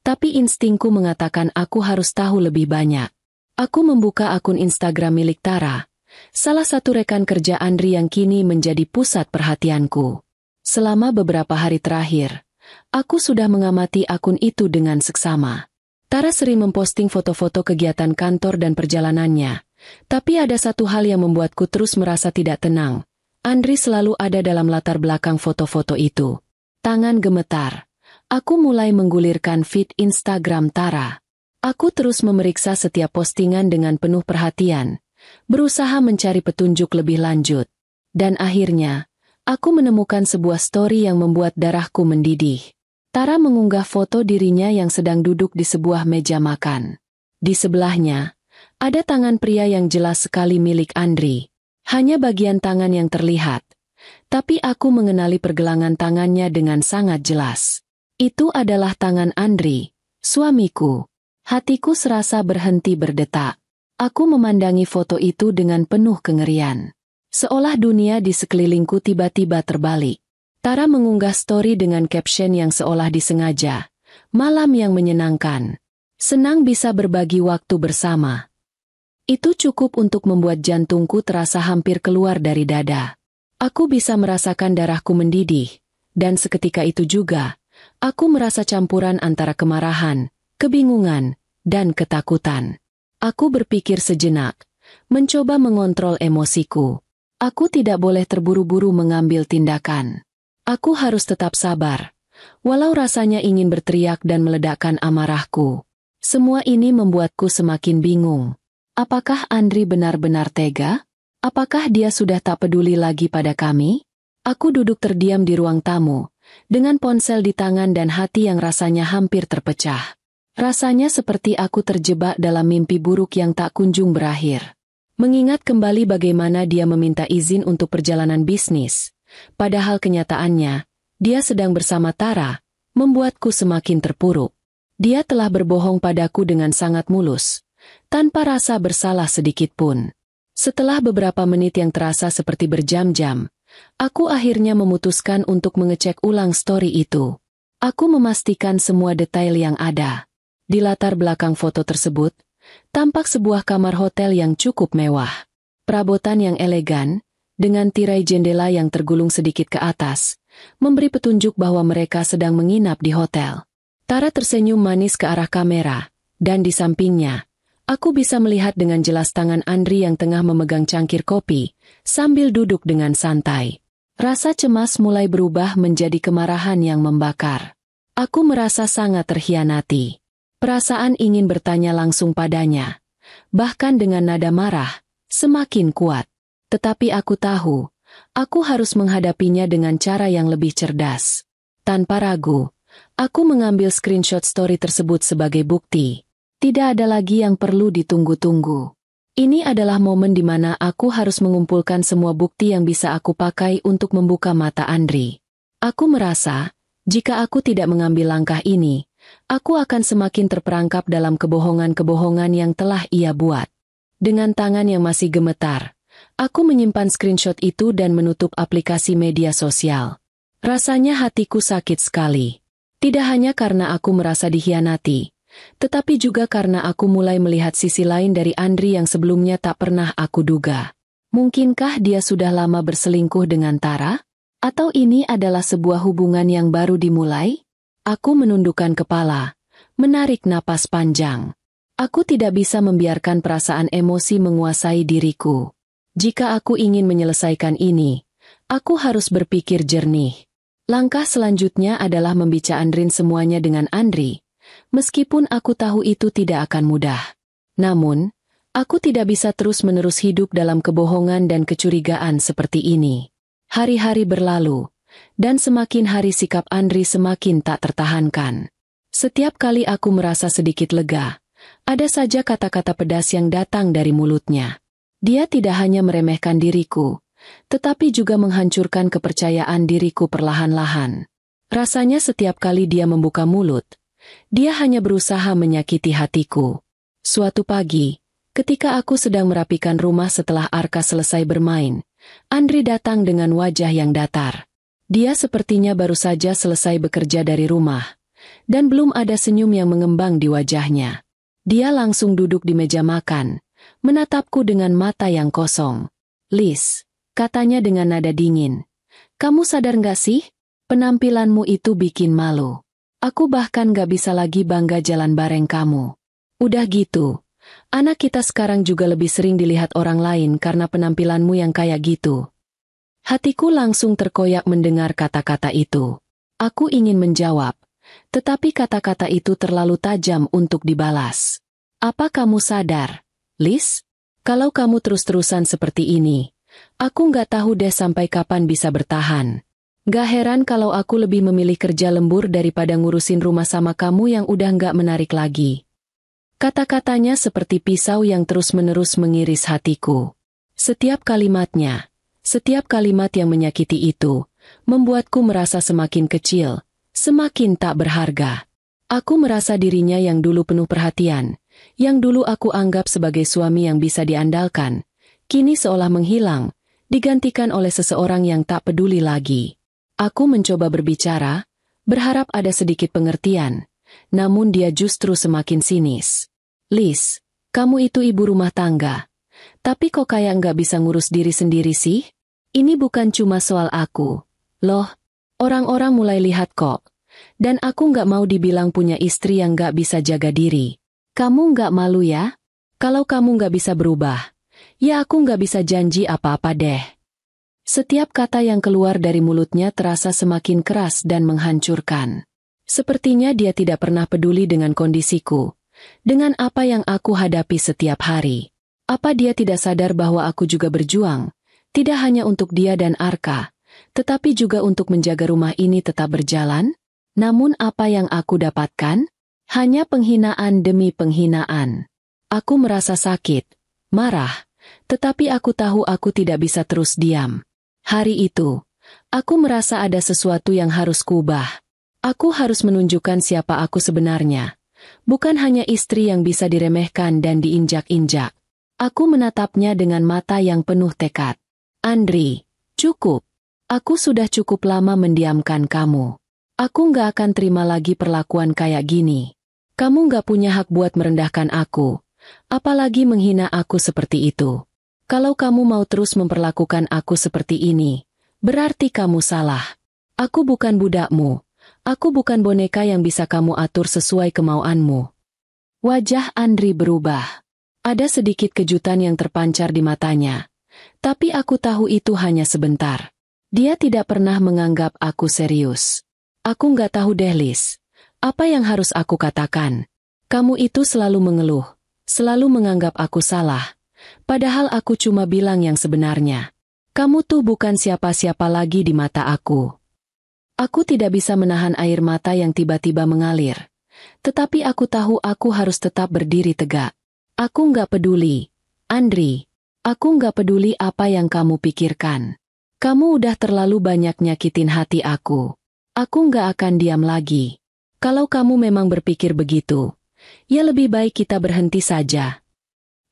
tapi instingku mengatakan aku harus tahu lebih banyak. Aku membuka akun Instagram milik Tara, salah satu rekan kerja Andri yang kini menjadi pusat perhatianku. Selama beberapa hari terakhir, aku sudah mengamati akun itu dengan seksama. Tara sering memposting foto-foto kegiatan kantor dan perjalanannya, tapi ada satu hal yang membuatku terus merasa tidak tenang. Andri selalu ada dalam latar belakang foto-foto itu. Tangan gemetar. Aku mulai menggulirkan feed Instagram Tara. Aku terus memeriksa setiap postingan dengan penuh perhatian, berusaha mencari petunjuk lebih lanjut. Dan akhirnya, aku menemukan sebuah story yang membuat darahku mendidih. Tara mengunggah foto dirinya yang sedang duduk di sebuah meja makan. Di sebelahnya, ada tangan pria yang jelas sekali milik Andri. Hanya bagian tangan yang terlihat. Tapi aku mengenali pergelangan tangannya dengan sangat jelas. Itu adalah tangan Andri, suamiku. Hatiku serasa berhenti berdetak. Aku memandangi foto itu dengan penuh kengerian. Seolah dunia di sekelilingku tiba-tiba terbalik. Tara mengunggah story dengan caption yang seolah disengaja. Malam yang menyenangkan. Senang bisa berbagi waktu bersama. Itu cukup untuk membuat jantungku terasa hampir keluar dari dada. Aku bisa merasakan darahku mendidih. Dan seketika itu juga, aku merasa campuran antara kemarahan, kebingungan, dan ketakutan. Aku berpikir sejenak, mencoba mengontrol emosiku. Aku tidak boleh terburu-buru mengambil tindakan. Aku harus tetap sabar, walau rasanya ingin berteriak dan meledakkan amarahku. Semua ini membuatku semakin bingung. Apakah Andri benar-benar tega? Apakah dia sudah tak peduli lagi pada kami? Aku duduk terdiam di ruang tamu, dengan ponsel di tangan dan hati yang rasanya hampir terpecah. Rasanya seperti aku terjebak dalam mimpi buruk yang tak kunjung berakhir. Mengingat kembali bagaimana dia meminta izin untuk perjalanan bisnis, padahal kenyataannya, dia sedang bersama Tara, membuatku semakin terpuruk. Dia telah berbohong padaku dengan sangat mulus, tanpa rasa bersalah sedikit pun. Setelah beberapa menit yang terasa seperti berjam-jam, aku akhirnya memutuskan untuk mengecek ulang story itu. Aku memastikan semua detail yang ada. Di latar belakang foto tersebut, tampak sebuah kamar hotel yang cukup mewah. Perabotan yang elegan, dengan tirai jendela yang tergulung sedikit ke atas, memberi petunjuk bahwa mereka sedang menginap di hotel. Tara tersenyum manis ke arah kamera, dan di sampingnya, aku bisa melihat dengan jelas tangan Andri yang tengah memegang cangkir kopi, sambil duduk dengan santai. Rasa cemas mulai berubah menjadi kemarahan yang membakar. Aku merasa sangat terhianati. Perasaan ingin bertanya langsung padanya, bahkan dengan nada marah, semakin kuat. Tetapi aku tahu, aku harus menghadapinya dengan cara yang lebih cerdas. Tanpa ragu, aku mengambil screenshot story tersebut sebagai bukti. Tidak ada lagi yang perlu ditunggu-tunggu. Ini adalah momen di mana aku harus mengumpulkan semua bukti yang bisa aku pakai untuk membuka mata Andri. Aku merasa, jika aku tidak mengambil langkah ini, aku akan semakin terperangkap dalam kebohongan-kebohongan yang telah ia buat. Dengan tangan yang masih gemetar, aku menyimpan screenshot itu dan menutup aplikasi media sosial. Rasanya hatiku sakit sekali. Tidak hanya karena aku merasa dikhianati, tetapi juga karena aku mulai melihat sisi lain dari Andri yang sebelumnya tak pernah aku duga. Mungkinkah dia sudah lama berselingkuh dengan Tara? Atau ini adalah sebuah hubungan yang baru dimulai? Aku menundukkan kepala, menarik napas panjang. Aku tidak bisa membiarkan perasaan emosi menguasai diriku. Jika aku ingin menyelesaikan ini, Aku harus berpikir jernih. Langkah selanjutnya adalah membicarakan semuanya dengan Andri. Meskipun aku tahu itu tidak akan mudah. Namun, aku tidak bisa terus-menerus hidup dalam kebohongan dan kecurigaan seperti ini. Hari-hari berlalu, dan semakin hari sikap Andri semakin tak tertahankan. Setiap kali aku merasa sedikit lega, ada saja kata-kata pedas yang datang dari mulutnya. Dia tidak hanya meremehkan diriku, tetapi juga menghancurkan kepercayaan diriku perlahan-lahan. Rasanya setiap kali dia membuka mulut, dia hanya berusaha menyakiti hatiku. Suatu pagi, ketika aku sedang merapikan rumah setelah Arka selesai bermain, Andri datang dengan wajah yang datar. Dia sepertinya baru saja selesai bekerja dari rumah, dan belum ada senyum yang mengembang di wajahnya. Dia langsung duduk di meja makan, menatapku dengan mata yang kosong. "Liz," katanya dengan nada dingin, "kamu sadar nggak sih? Penampilanmu itu bikin malu. Aku bahkan nggak bisa lagi bangga jalan bareng kamu. Udah gitu, anak kita sekarang juga lebih sering dilihat orang lain karena penampilanmu yang kayak gitu." Hatiku langsung terkoyak mendengar kata-kata itu. Aku ingin menjawab, tetapi kata-kata itu terlalu tajam untuk dibalas. "Apa kamu sadar, Liz? Kalau kamu terus-terusan seperti ini, aku nggak tahu deh sampai kapan bisa bertahan. Gak heran kalau aku lebih memilih kerja lembur daripada ngurusin rumah sama kamu yang udah nggak menarik lagi." Kata-katanya seperti pisau yang terus-menerus mengiris hatiku. Setiap kalimatnya, setiap kalimat yang menyakiti itu, membuatku merasa semakin kecil, semakin tak berharga. Aku merasa dirinya yang dulu penuh perhatian, yang dulu aku anggap sebagai suami yang bisa diandalkan, kini seolah menghilang, digantikan oleh seseorang yang tak peduli lagi. Aku mencoba berbicara, berharap ada sedikit pengertian, namun dia justru semakin sinis. "Liz, kamu itu ibu rumah tangga, tapi kok kayak nggak bisa ngurus diri sendiri sih? Ini bukan cuma soal aku. Loh, orang-orang mulai lihat kok. Dan aku nggak mau dibilang punya istri yang nggak bisa jaga diri. Kamu nggak malu ya? Kalau kamu nggak bisa berubah, ya aku nggak bisa janji apa-apa deh." Setiap kata yang keluar dari mulutnya terasa semakin keras dan menghancurkan. Sepertinya dia tidak pernah peduli dengan kondisiku, dengan apa yang aku hadapi setiap hari. Apa dia tidak sadar bahwa aku juga berjuang, tidak hanya untuk dia dan Arka, tetapi juga untuk menjaga rumah ini tetap berjalan? Namun apa yang aku dapatkan? Hanya penghinaan demi penghinaan. Aku merasa sakit, marah, tetapi aku tahu aku tidak bisa terus diam. Hari itu, aku merasa ada sesuatu yang harus kuubah. Aku harus menunjukkan siapa aku sebenarnya. Bukan hanya istri yang bisa diremehkan dan diinjak-injak. Aku menatapnya dengan mata yang penuh tekad. "Andri, cukup. Aku sudah cukup lama mendiamkan kamu. Aku nggak akan terima lagi perlakuan kayak gini. Kamu nggak punya hak buat merendahkan aku, apalagi menghina aku seperti itu. Kalau kamu mau terus memperlakukan aku seperti ini, berarti kamu salah. Aku bukan budakmu. Aku bukan boneka yang bisa kamu atur sesuai kemauanmu." Wajah Andri berubah. Ada sedikit kejutan yang terpancar di matanya. Tapi aku tahu itu hanya sebentar. Dia tidak pernah menganggap aku serius. Aku nggak tahu deh, Liz. Apa yang harus aku katakan? Kamu itu selalu mengeluh, selalu menganggap aku salah. Padahal aku cuma bilang yang sebenarnya. Kamu tuh bukan siapa-siapa lagi di mata aku. Aku tidak bisa menahan air mata yang tiba-tiba mengalir. Tetapi aku tahu aku harus tetap berdiri tegak. Aku nggak peduli, Andri. Aku nggak peduli apa yang kamu pikirkan. Kamu udah terlalu banyak nyakitin hati aku. Aku nggak akan diam lagi. Kalau kamu memang berpikir begitu, ya lebih baik kita berhenti saja.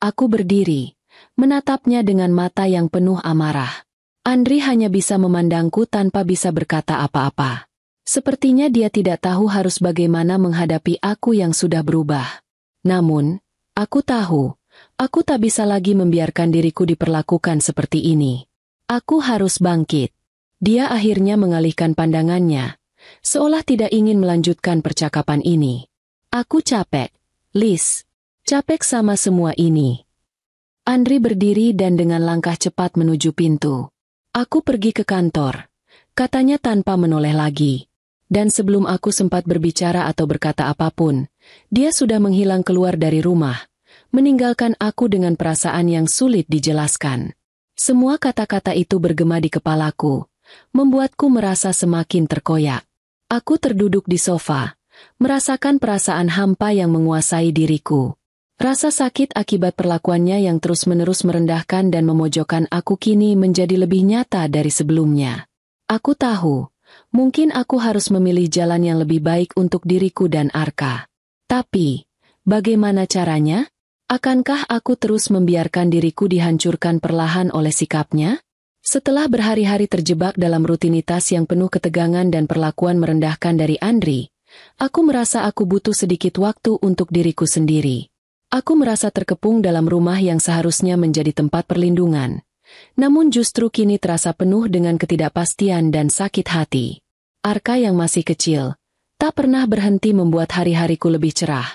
Aku berdiri, menatapnya dengan mata yang penuh amarah. Andri hanya bisa memandangku tanpa bisa berkata apa-apa. Sepertinya dia tidak tahu harus bagaimana menghadapi aku yang sudah berubah. Namun, aku tahu, aku tak bisa lagi membiarkan diriku diperlakukan seperti ini. Aku harus bangkit. Dia akhirnya mengalihkan pandangannya, seolah tidak ingin melanjutkan percakapan ini. Aku capek, Liz. Capek sama semua ini. Andri berdiri dan dengan langkah cepat menuju pintu. Aku pergi ke kantor, katanya tanpa menoleh lagi. Dan sebelum aku sempat berbicara atau berkata apapun, dia sudah menghilang keluar dari rumah, meninggalkan aku dengan perasaan yang sulit dijelaskan. Semua kata-kata itu bergema di kepalaku, membuatku merasa semakin terkoyak. Aku terduduk di sofa, merasakan perasaan hampa yang menguasai diriku. Rasa sakit akibat perlakuannya yang terus-menerus merendahkan dan memojokkan aku kini menjadi lebih nyata dari sebelumnya. Aku tahu, mungkin aku harus memilih jalan yang lebih baik untuk diriku dan Arka. Tapi, bagaimana caranya? Akankah aku terus membiarkan diriku dihancurkan perlahan oleh sikapnya? Setelah berhari-hari terjebak dalam rutinitas yang penuh ketegangan dan perlakuan merendahkan dari Andri, aku merasa aku butuh sedikit waktu untuk diriku sendiri. Aku merasa terkepung dalam rumah yang seharusnya menjadi tempat perlindungan. Namun justru kini terasa penuh dengan ketidakpastian dan sakit hati. Arka yang masih kecil, tak pernah berhenti membuat hari-hariku lebih cerah,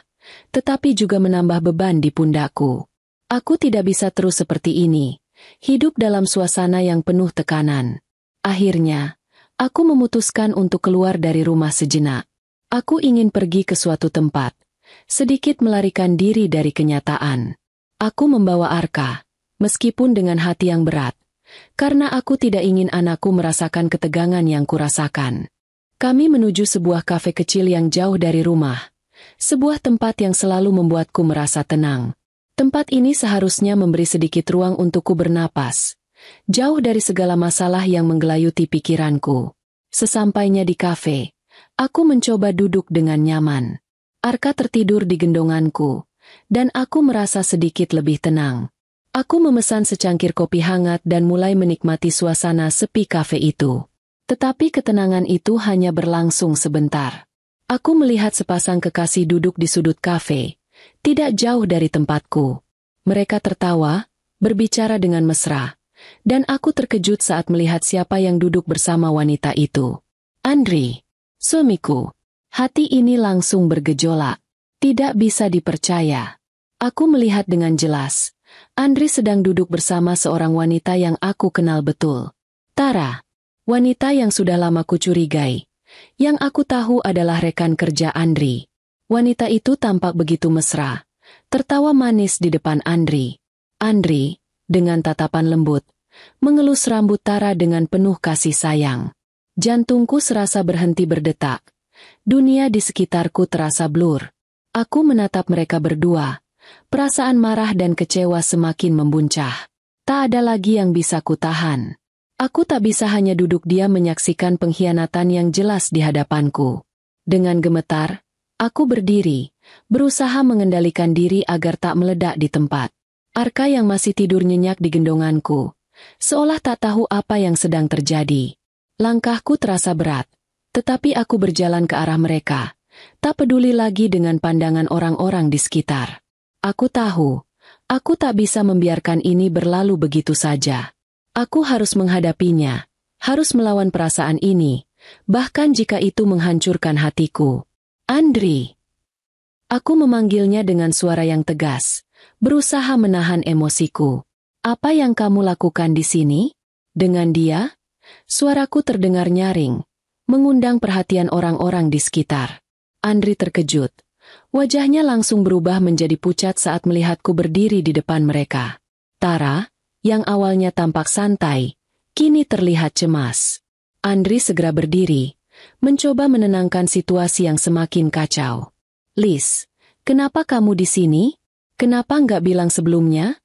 tetapi juga menambah beban di pundakku. Aku tidak bisa terus seperti ini, hidup dalam suasana yang penuh tekanan. Akhirnya, aku memutuskan untuk keluar dari rumah sejenak. Aku ingin pergi ke suatu tempat, sedikit melarikan diri dari kenyataan. Aku membawa Arka, meskipun dengan hati yang berat, karena aku tidak ingin anakku merasakan ketegangan yang kurasakan. Kami menuju sebuah kafe kecil yang jauh dari rumah, sebuah tempat yang selalu membuatku merasa tenang. Tempat ini seharusnya memberi sedikit ruang untukku bernapas, jauh dari segala masalah yang menggelayuti pikiranku. Sesampainya di kafe, aku mencoba duduk dengan nyaman. Arka tertidur di gendonganku, dan aku merasa sedikit lebih tenang. Aku memesan secangkir kopi hangat dan mulai menikmati suasana sepi kafe itu. Tetapi ketenangan itu hanya berlangsung sebentar. Aku melihat sepasang kekasih duduk di sudut kafe, tidak jauh dari tempatku. Mereka tertawa, berbicara dengan mesra, dan aku terkejut saat melihat siapa yang duduk bersama wanita itu. Andri, suamiku. Hati ini langsung bergejolak. Tidak bisa dipercaya. Aku melihat dengan jelas. Andri sedang duduk bersama seorang wanita yang aku kenal betul. Tara, wanita yang sudah lama kucurigai. Yang aku tahu adalah rekan kerja Andri. Wanita itu tampak begitu mesra, tertawa manis di depan Andri. Andri, dengan tatapan lembut, mengelus rambut Tara dengan penuh kasih sayang. Jantungku serasa berhenti berdetak. Dunia di sekitarku terasa blur. Aku menatap mereka berdua. Perasaan marah dan kecewa semakin membuncah. Tak ada lagi yang bisa kutahan. Aku tak bisa hanya duduk diam menyaksikan pengkhianatan yang jelas di hadapanku. Dengan gemetar, aku berdiri, berusaha mengendalikan diri agar tak meledak di tempat. Arka yang masih tidur nyenyak di gendonganku, seolah tak tahu apa yang sedang terjadi. Langkahku terasa berat. Tetapi aku berjalan ke arah mereka, tak peduli lagi dengan pandangan orang-orang di sekitar. Aku tahu, aku tak bisa membiarkan ini berlalu begitu saja. Aku harus menghadapinya, harus melawan perasaan ini, bahkan jika itu menghancurkan hatiku. Andri. Aku memanggilnya dengan suara yang tegas, berusaha menahan emosiku. Apa yang kamu lakukan di sini? Dengan dia? Suaraku terdengar nyaring, mengundang perhatian orang-orang di sekitar. Andri terkejut. Wajahnya langsung berubah menjadi pucat saat melihatku berdiri di depan mereka. Tara, yang awalnya tampak santai, kini terlihat cemas. Andri segera berdiri, mencoba menenangkan situasi yang semakin kacau. Liz, kenapa kamu di sini? Kenapa nggak bilang sebelumnya?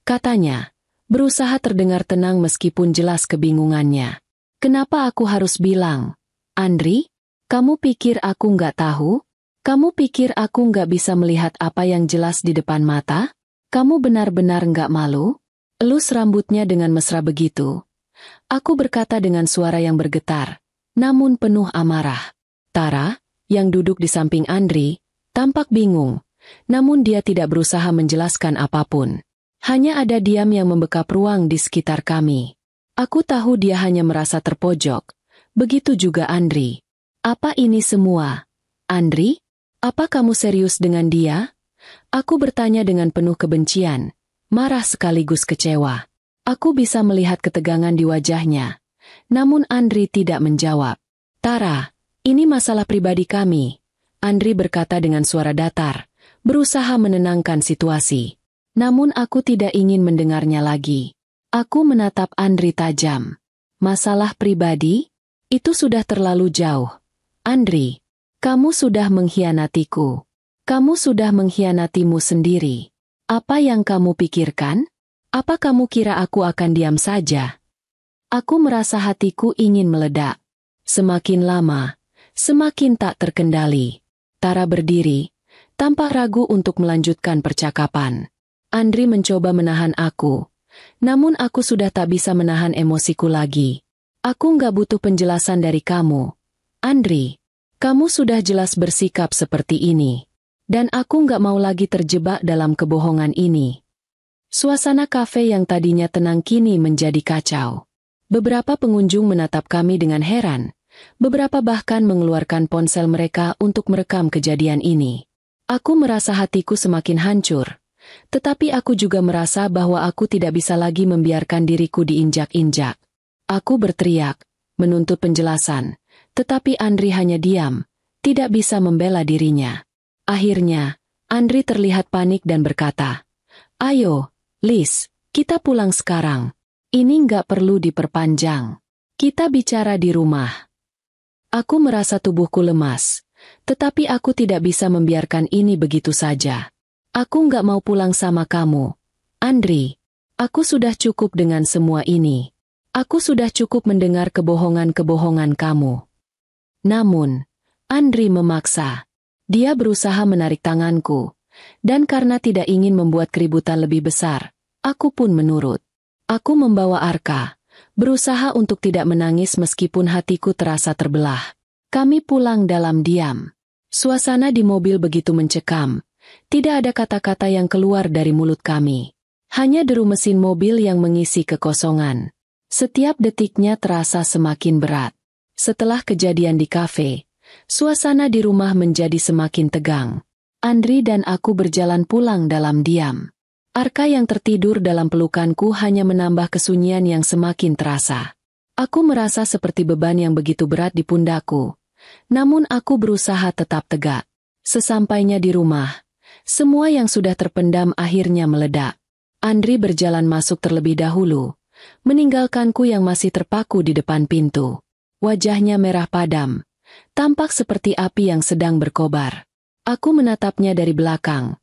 Katanya, berusaha terdengar tenang meskipun jelas kebingungannya. Kenapa aku harus bilang? Andri, kamu pikir aku nggak tahu? Kamu pikir aku nggak bisa melihat apa yang jelas di depan mata? Kamu benar-benar nggak malu? Elus rambutnya dengan mesra begitu. Aku berkata dengan suara yang bergetar, namun penuh amarah. Tara, yang duduk di samping Andri, tampak bingung, namun dia tidak berusaha menjelaskan apapun. Hanya ada diam yang membekap ruang di sekitar kami. Aku tahu dia hanya merasa terpojok. Begitu juga Andri. Apa ini semua? Andri? Apa kamu serius dengan dia? Aku bertanya dengan penuh kebencian, marah sekaligus kecewa. Aku bisa melihat ketegangan di wajahnya. Namun Andri tidak menjawab. Tara, ini masalah pribadi kami. Andri berkata dengan suara datar, berusaha menenangkan situasi. Namun aku tidak ingin mendengarnya lagi. Aku menatap Andri tajam. Masalah pribadi? Itu sudah terlalu jauh. Andri, kamu sudah mengkhianatiku. Kamu sudah mengkhianatimu sendiri. Apa yang kamu pikirkan? Apa kamu kira aku akan diam saja? Aku merasa hatiku ingin meledak. Semakin lama, semakin tak terkendali. Tara berdiri, tanpa ragu untuk melanjutkan percakapan. Andri mencoba menahan aku. Namun aku sudah tak bisa menahan emosiku lagi. Aku nggak butuh penjelasan dari kamu. Andri, kamu sudah jelas bersikap seperti ini. Dan aku nggak mau lagi terjebak dalam kebohongan ini. Suasana kafe yang tadinya tenang kini menjadi kacau. Beberapa pengunjung menatap kami dengan heran. Beberapa bahkan mengeluarkan ponsel mereka untuk merekam kejadian ini. Aku merasa hatiku semakin hancur. Tetapi aku juga merasa bahwa aku tidak bisa lagi membiarkan diriku diinjak-injak. Aku berteriak, menuntut penjelasan. Tetapi Andri hanya diam, tidak bisa membela dirinya. Akhirnya, Andri terlihat panik dan berkata, "Ayo, Liz, kita pulang sekarang. Ini nggak perlu diperpanjang. Kita bicara di rumah." Aku merasa tubuhku lemas, tetapi aku tidak bisa membiarkan ini begitu saja. Aku nggak mau pulang sama kamu. Andri, aku sudah cukup dengan semua ini. Aku sudah cukup mendengar kebohongan-kebohongan kamu. Namun, Andri memaksa. Dia berusaha menarik tanganku. Dan karena tidak ingin membuat keributan lebih besar, aku pun menurut. Aku membawa Arka, berusaha untuk tidak menangis meskipun hatiku terasa terbelah. Kami pulang dalam diam. Suasana di mobil begitu mencekam. Tidak ada kata-kata yang keluar dari mulut kami. Hanya deru mesin mobil yang mengisi kekosongan. Setiap detiknya terasa semakin berat. Setelah kejadian di kafe, suasana di rumah menjadi semakin tegang. Andri dan aku berjalan pulang dalam diam. Arka yang tertidur dalam pelukanku hanya menambah kesunyian yang semakin terasa. Aku merasa seperti beban yang begitu berat di pundakku. Namun aku berusaha tetap tegak. Sesampainya di rumah, semua yang sudah terpendam akhirnya meledak. Andri berjalan masuk terlebih dahulu, meninggalkanku yang masih terpaku di depan pintu. Wajahnya merah padam, tampak seperti api yang sedang berkobar. Aku menatapnya dari belakang,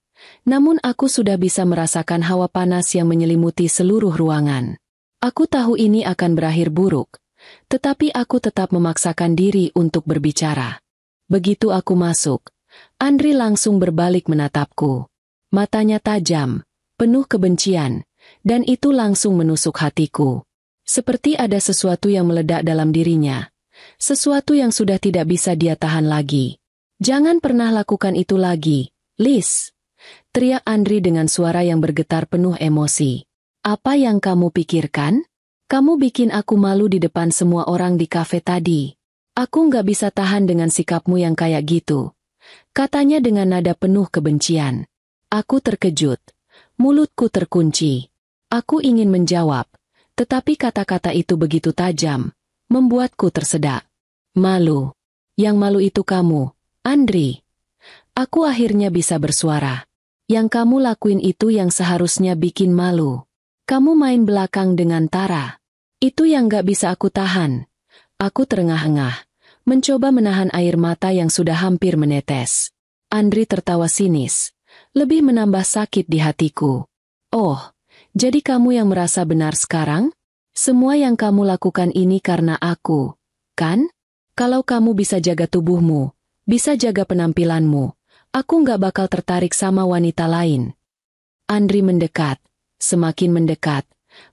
namun aku sudah bisa merasakan hawa panas yang menyelimuti seluruh ruangan. Aku tahu ini akan berakhir buruk, tetapi aku tetap memaksakan diri untuk berbicara. Begitu aku masuk, Andri langsung berbalik menatapku. Matanya tajam, penuh kebencian, dan itu langsung menusuk hatiku. Seperti ada sesuatu yang meledak dalam dirinya. Sesuatu yang sudah tidak bisa dia tahan lagi. "Jangan pernah lakukan itu lagi, Liz," teriak Andri dengan suara yang bergetar penuh emosi. "Apa yang kamu pikirkan? Kamu bikin aku malu di depan semua orang di kafe tadi. Aku nggak bisa tahan dengan sikapmu yang kayak gitu," katanya dengan nada penuh kebencian. Aku terkejut. Mulutku terkunci. Aku ingin menjawab, tetapi kata-kata itu begitu tajam, membuatku tersedak. "Malu. Yang malu itu kamu, Andri." Aku akhirnya bisa bersuara. "Yang kamu lakuin itu yang seharusnya bikin malu. Kamu main belakang dengan Tara. Itu yang gak bisa aku tahan." Aku terengah-engah, mencoba menahan air mata yang sudah hampir menetes. Andri tertawa sinis, lebih menambah sakit di hatiku. "Oh, jadi kamu yang merasa benar sekarang? Semua yang kamu lakukan ini karena aku, kan? Kalau kamu bisa jaga tubuhmu, bisa jaga penampilanmu, aku nggak bakal tertarik sama wanita lain." Andri mendekat, semakin mendekat,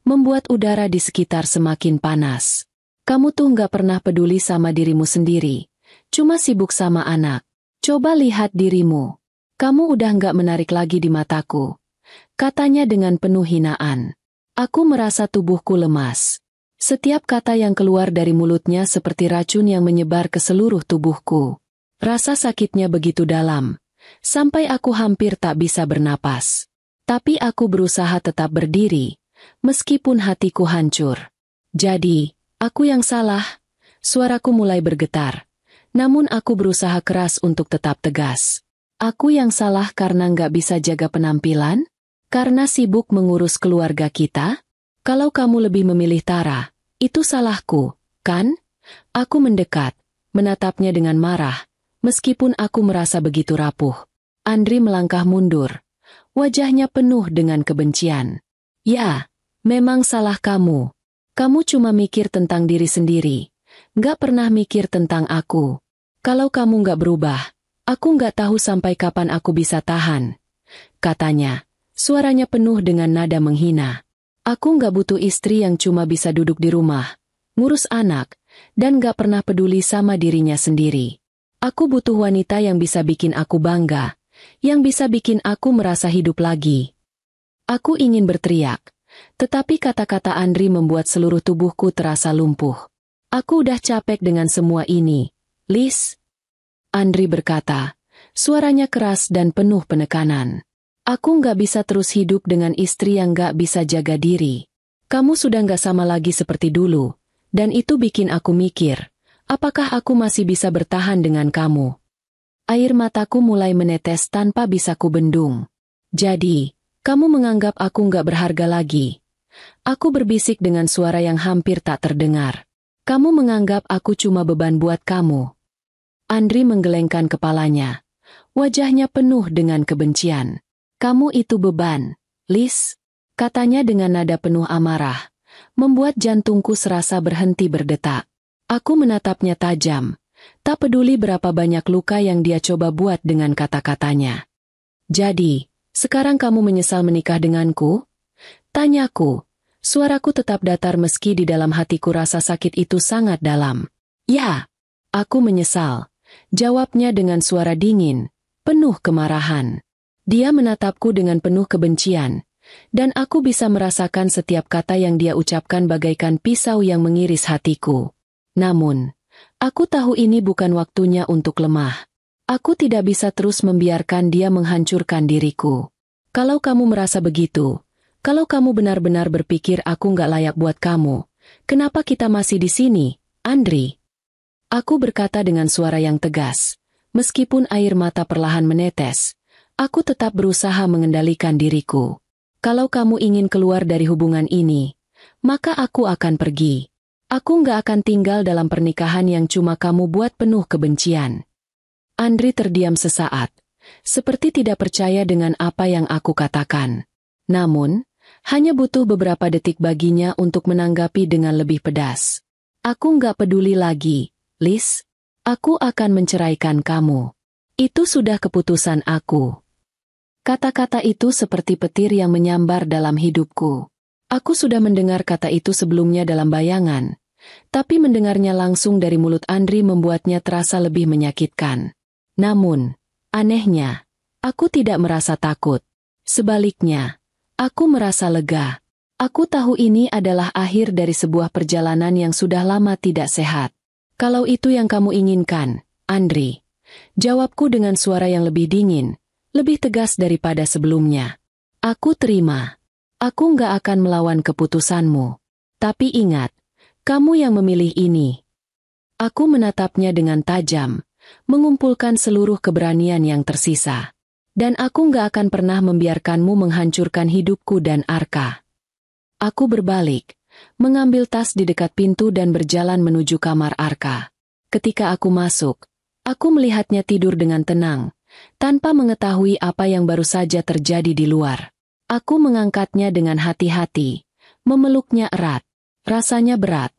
membuat udara di sekitar semakin panas. "Kamu tuh nggak pernah peduli sama dirimu sendiri, cuma sibuk sama anak. Coba lihat dirimu. Kamu udah nggak menarik lagi di mataku," katanya dengan penuh hinaan. Aku merasa tubuhku lemas. Setiap kata yang keluar dari mulutnya seperti racun yang menyebar ke seluruh tubuhku. Rasa sakitnya begitu dalam, sampai aku hampir tak bisa bernapas. Tapi aku berusaha tetap berdiri, meskipun hatiku hancur. Jadi, aku yang salah. Suaraku mulai bergetar. Namun aku berusaha keras untuk tetap tegas. Aku yang salah karena nggak bisa jaga penampilan? Karena sibuk mengurus keluarga kita? Kalau kamu lebih memilih Tara, itu salahku, kan? Aku mendekat, menatapnya dengan marah, meskipun aku merasa begitu rapuh. Andri melangkah mundur. Wajahnya penuh dengan kebencian. Ya, memang salah kamu. Kamu cuma mikir tentang diri sendiri. Nggak pernah mikir tentang aku. Kalau kamu nggak berubah, aku nggak tahu sampai kapan aku bisa tahan. Katanya, suaranya penuh dengan nada menghina. Aku nggak butuh istri yang cuma bisa duduk di rumah, ngurus anak, dan nggak pernah peduli sama dirinya sendiri. Aku butuh wanita yang bisa bikin aku bangga, yang bisa bikin aku merasa hidup lagi. Aku ingin berteriak, tetapi kata-kata Andri membuat seluruh tubuhku terasa lumpuh. Aku udah capek dengan semua ini, Liz. Andri berkata, suaranya keras dan penuh penekanan. Aku nggak bisa terus hidup dengan istri yang nggak bisa jaga diri. Kamu sudah nggak sama lagi seperti dulu, dan itu bikin aku mikir, apakah aku masih bisa bertahan dengan kamu? Air mataku mulai menetes tanpa bisa kubendung. Jadi, kamu menganggap aku nggak berharga lagi. Aku berbisik dengan suara yang hampir tak terdengar. Kamu menganggap aku cuma beban buat kamu. Andri menggelengkan kepalanya. Wajahnya penuh dengan kebencian. Kamu itu beban, Liz. Katanya dengan nada penuh amarah. Membuat jantungku serasa berhenti berdetak. Aku menatapnya tajam. Tak peduli berapa banyak luka yang dia coba buat dengan kata-katanya. Jadi, sekarang kamu menyesal menikah denganku? Tanyaku. Suaraku tetap datar meski di dalam hatiku rasa sakit itu sangat dalam. Ya, aku menyesal. Jawabnya dengan suara dingin, penuh kemarahan. Dia menatapku dengan penuh kebencian, dan aku bisa merasakan setiap kata yang dia ucapkan bagaikan pisau yang mengiris hatiku. Namun, aku tahu ini bukan waktunya untuk lemah. Aku tidak bisa terus membiarkan dia menghancurkan diriku. Kalau kamu merasa begitu, kalau kamu benar-benar berpikir aku nggak layak buat kamu, kenapa kita masih di sini, Andri? Aku berkata dengan suara yang tegas. Meskipun air mata perlahan menetes, aku tetap berusaha mengendalikan diriku. Kalau kamu ingin keluar dari hubungan ini, maka aku akan pergi. Aku nggak akan tinggal dalam pernikahan yang cuma kamu buat penuh kebencian. Andri terdiam sesaat, seperti tidak percaya dengan apa yang aku katakan. Namun, hanya butuh beberapa detik baginya untuk menanggapi dengan lebih pedas. Aku nggak peduli lagi, Liz. Aku akan menceraikan kamu. Itu sudah keputusan aku. Kata-kata itu seperti petir yang menyambar dalam hidupku. Aku sudah mendengar kata itu sebelumnya dalam bayangan, tapi mendengarnya langsung dari mulut Andri membuatnya terasa lebih menyakitkan. Namun, anehnya, aku tidak merasa takut. Sebaliknya, aku merasa lega. Aku tahu ini adalah akhir dari sebuah perjalanan yang sudah lama tidak sehat. Kalau itu yang kamu inginkan, Andri, jawabku dengan suara yang lebih dingin, lebih tegas daripada sebelumnya. Aku terima. Aku nggak akan melawan keputusanmu. Tapi ingat, kamu yang memilih ini. Aku menatapnya dengan tajam, mengumpulkan seluruh keberanian yang tersisa. Dan aku nggak akan pernah membiarkanmu menghancurkan hidupku dan Arka. Aku berbalik, mengambil tas di dekat pintu dan berjalan menuju kamar Arka. Ketika aku masuk, aku melihatnya tidur dengan tenang, tanpa mengetahui apa yang baru saja terjadi di luar. Aku mengangkatnya dengan hati-hati, memeluknya erat. Rasanya berat,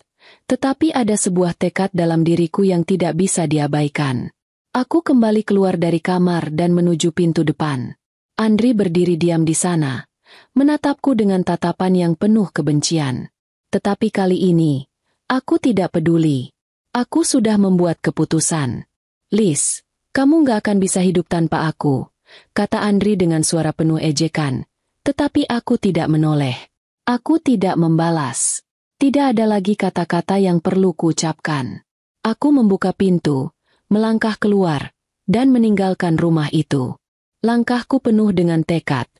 tetapi ada sebuah tekad dalam diriku yang tidak bisa diabaikan. Aku kembali keluar dari kamar dan menuju pintu depan. Andri berdiri diam di sana, menatapku dengan tatapan yang penuh kebencian. Tetapi kali ini, aku tidak peduli. Aku sudah membuat keputusan. Liz, kamu nggak akan bisa hidup tanpa aku, kata Andri dengan suara penuh ejekan. Tetapi aku tidak menoleh. Aku tidak membalas. Tidak ada lagi kata-kata yang perlu kuucapkan. Aku membuka pintu, melangkah keluar, dan meninggalkan rumah itu. Langkahku penuh dengan tekad,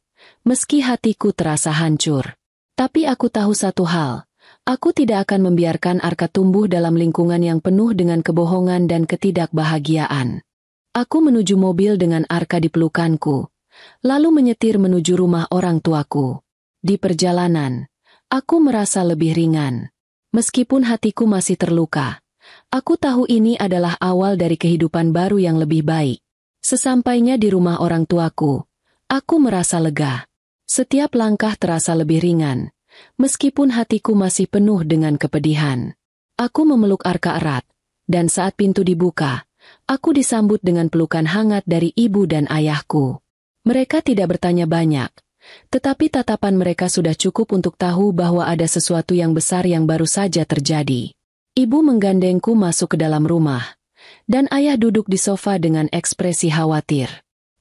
meski hatiku terasa hancur. Tapi aku tahu satu hal. Aku tidak akan membiarkan Arka tumbuh dalam lingkungan yang penuh dengan kebohongan dan ketidakbahagiaan. Aku menuju mobil dengan Arka di pelukanku, lalu menyetir menuju rumah orang tuaku. Di perjalanan, aku merasa lebih ringan. Meskipun hatiku masih terluka, aku tahu ini adalah awal dari kehidupan baru yang lebih baik. Sesampainya di rumah orang tuaku, aku merasa lega. Setiap langkah terasa lebih ringan. Meskipun hatiku masih penuh dengan kepedihan. Aku memeluk Arka erat, dan saat pintu dibuka, aku disambut dengan pelukan hangat dari ibu dan ayahku. Mereka tidak bertanya banyak, tetapi tatapan mereka sudah cukup untuk tahu bahwa ada sesuatu yang besar yang baru saja terjadi. Ibu menggandengku masuk ke dalam rumah, dan ayah duduk di sofa dengan ekspresi khawatir.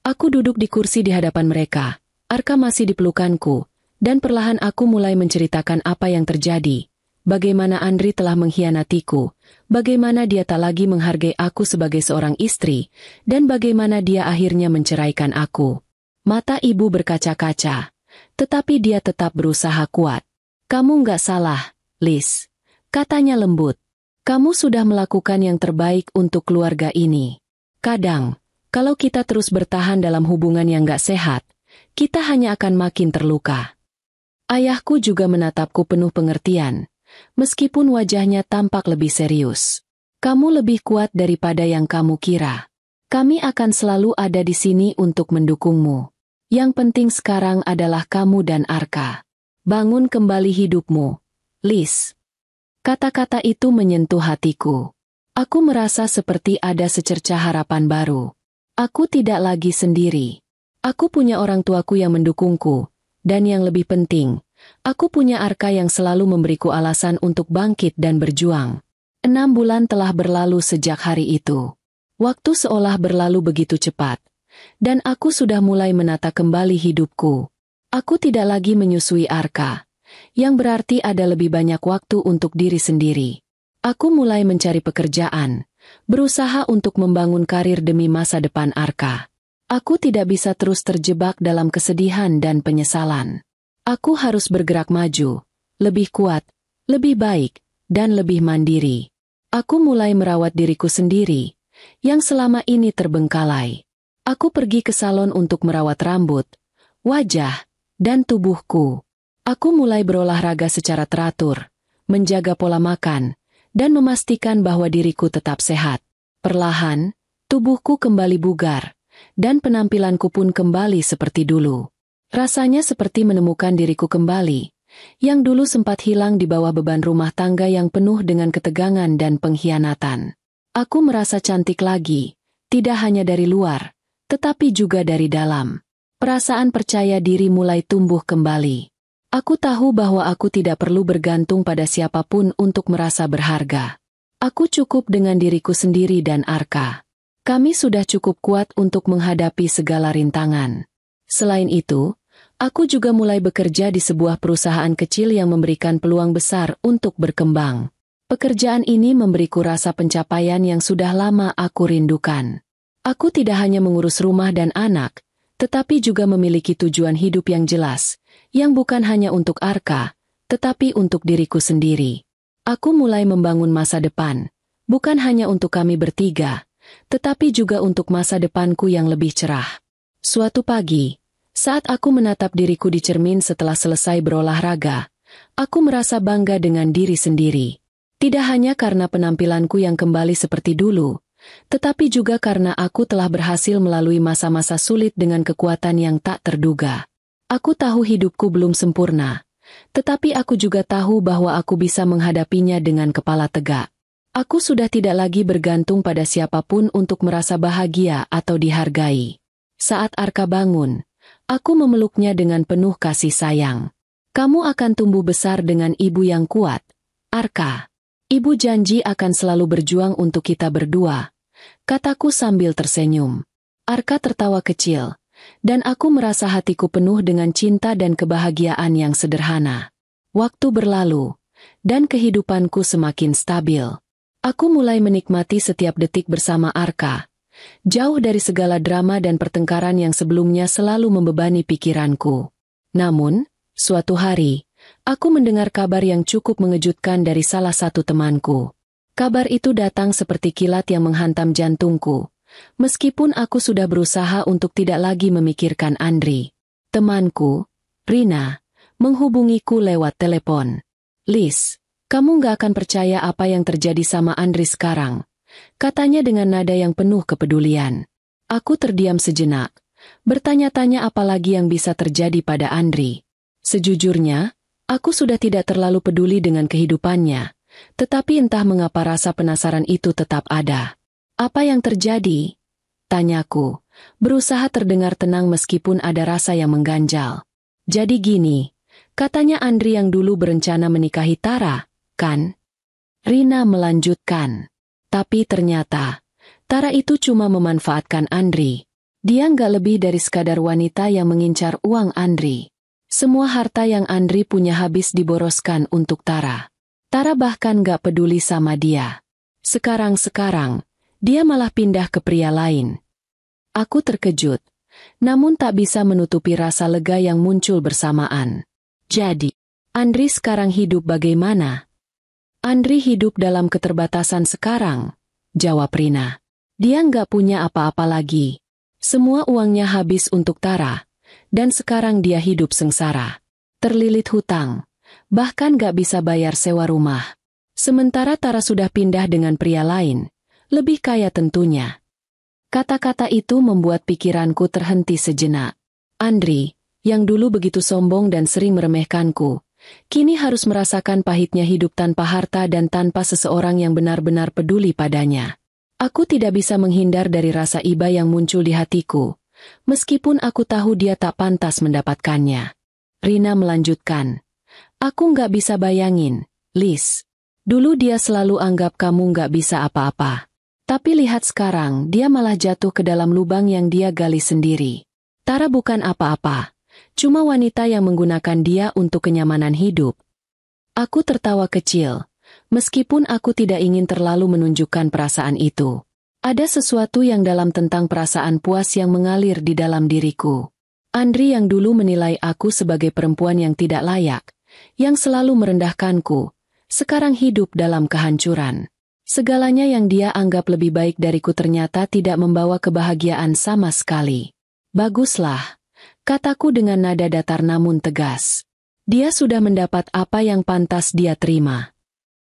Aku duduk di kursi di hadapan mereka, Arka masih di pelukanku, dan perlahan aku mulai menceritakan apa yang terjadi, bagaimana Andri telah mengkhianatiku, bagaimana dia tak lagi menghargai aku sebagai seorang istri, dan bagaimana dia akhirnya menceraikan aku. Mata ibu berkaca-kaca, tetapi dia tetap berusaha kuat. Kamu nggak salah, Liz, katanya lembut. Kamu sudah melakukan yang terbaik untuk keluarga ini. Kadang, kalau kita terus bertahan dalam hubungan yang nggak sehat, kita hanya akan makin terluka. Ayahku juga menatapku penuh pengertian, meskipun wajahnya tampak lebih serius. Kamu lebih kuat daripada yang kamu kira. Kami akan selalu ada di sini untuk mendukungmu. Yang penting sekarang adalah kamu dan Arka. Bangun kembali hidupmu, Liz. Kata-kata itu menyentuh hatiku. Aku merasa seperti ada secercah harapan baru. Aku tidak lagi sendiri. Aku punya orang tuaku yang mendukungku. Dan yang lebih penting, aku punya Arka yang selalu memberiku alasan untuk bangkit dan berjuang. 6 bulan telah berlalu sejak hari itu. Waktu seolah berlalu begitu cepat. Dan aku sudah mulai menata kembali hidupku. Aku tidak lagi menyusui Arka, yang berarti ada lebih banyak waktu untuk diri sendiri. Aku mulai mencari pekerjaan, berusaha untuk membangun karir demi masa depan Arka. Aku tidak bisa terus terjebak dalam kesedihan dan penyesalan. Aku harus bergerak maju, lebih kuat, lebih baik, dan lebih mandiri. Aku mulai merawat diriku sendiri, yang selama ini terbengkalai. Aku pergi ke salon untuk merawat rambut, wajah, dan tubuhku. Aku mulai berolahraga secara teratur, menjaga pola makan, dan memastikan bahwa diriku tetap sehat. Perlahan, tubuhku kembali bugar. Dan penampilanku pun kembali seperti dulu. Rasanya seperti menemukan diriku kembali, yang dulu sempat hilang di bawah beban rumah tangga yang penuh dengan ketegangan dan pengkhianatan. Aku merasa cantik lagi, tidak hanya dari luar, tetapi juga dari dalam. Perasaan percaya diri mulai tumbuh kembali. Aku tahu bahwa aku tidak perlu bergantung pada siapapun untuk merasa berharga. Aku cukup dengan diriku sendiri dan Arka. Kami sudah cukup kuat untuk menghadapi segala rintangan. Selain itu, aku juga mulai bekerja di sebuah perusahaan kecil yang memberikan peluang besar untuk berkembang. Pekerjaan ini memberiku rasa pencapaian yang sudah lama aku rindukan. Aku tidak hanya mengurus rumah dan anak, tetapi juga memiliki tujuan hidup yang jelas, yang bukan hanya untuk Arka, tetapi untuk diriku sendiri. Aku mulai membangun masa depan, bukan hanya untuk kami bertiga, tetapi juga untuk masa depanku yang lebih cerah. Suatu pagi, saat aku menatap diriku di cermin setelah selesai berolahraga, aku merasa bangga dengan diri sendiri. Tidak hanya karena penampilanku yang kembali seperti dulu, tetapi juga karena aku telah berhasil melalui masa-masa sulit dengan kekuatan yang tak terduga. Aku tahu hidupku belum sempurna, tetapi aku juga tahu bahwa aku bisa menghadapinya dengan kepala tegak. Aku sudah tidak lagi bergantung pada siapapun untuk merasa bahagia atau dihargai. Saat Arka bangun, aku memeluknya dengan penuh kasih sayang. Kamu akan tumbuh besar dengan ibu yang kuat, Arka. Ibu janji akan selalu berjuang untuk kita berdua, kataku sambil tersenyum. Arka tertawa kecil, dan aku merasa hatiku penuh dengan cinta dan kebahagiaan yang sederhana. Waktu berlalu, dan kehidupanku semakin stabil. Aku mulai menikmati setiap detik bersama Arka, jauh dari segala drama dan pertengkaran yang sebelumnya selalu membebani pikiranku. Namun, suatu hari, aku mendengar kabar yang cukup mengejutkan dari salah satu temanku. Kabar itu datang seperti kilat yang menghantam jantungku. Meskipun aku sudah berusaha untuk tidak lagi memikirkan Andri. Temanku, Rina, menghubungiku lewat telepon. "Liz, kamu gak akan percaya apa yang terjadi sama Andri sekarang," katanya dengan nada yang penuh kepedulian. Aku terdiam sejenak, bertanya-tanya apa lagi yang bisa terjadi pada Andri. Sejujurnya, aku sudah tidak terlalu peduli dengan kehidupannya, tetapi entah mengapa rasa penasaran itu tetap ada. "Apa yang terjadi?" tanyaku, berusaha terdengar tenang meskipun ada rasa yang mengganjal. "Jadi gini, katanya Andri yang dulu berencana menikahi Tara, kan?" Rina melanjutkan. "Tapi ternyata, Tara itu cuma memanfaatkan Andri. Dia nggak lebih dari sekadar wanita yang mengincar uang Andri. Semua harta yang Andri punya habis diboroskan untuk Tara. Tara bahkan nggak peduli sama dia. Sekarang, dia malah pindah ke pria lain." Aku terkejut, namun tak bisa menutupi rasa lega yang muncul bersamaan. "Jadi, Andri sekarang hidup bagaimana?" "Andri hidup dalam keterbatasan sekarang," jawab Rina. "Dia nggak punya apa-apa lagi. Semua uangnya habis untuk Tara, dan sekarang dia hidup sengsara. Terlilit hutang, bahkan nggak bisa bayar sewa rumah. Sementara Tara sudah pindah dengan pria lain, lebih kaya tentunya." Kata-kata itu membuat pikiranku terhenti sejenak. Andri, yang dulu begitu sombong dan sering meremehkanku, kini harus merasakan pahitnya hidup tanpa harta dan tanpa seseorang yang benar-benar peduli padanya. Aku tidak bisa menghindar dari rasa iba yang muncul di hatiku, meskipun aku tahu dia tak pantas mendapatkannya. Rina melanjutkan. "Aku nggak bisa bayangin, Liz. Dulu dia selalu anggap kamu nggak bisa apa-apa. Tapi lihat sekarang, dia malah jatuh ke dalam lubang yang dia gali sendiri. Tara bukan apa-apa, cuma wanita yang menggunakan dia untuk kenyamanan hidup." Aku tertawa kecil. Meskipun aku tidak ingin terlalu menunjukkan perasaan itu. Ada sesuatu yang dalam tentang perasaan puas yang mengalir di dalam diriku. Andri yang dulu menilai aku sebagai perempuan yang tidak layak, yang selalu merendahkanku, sekarang hidup dalam kehancuran. Segalanya yang dia anggap lebih baik dariku ternyata tidak membawa kebahagiaan sama sekali. "Baguslah," kataku dengan nada datar namun tegas. Dia sudah mendapat apa yang pantas dia terima.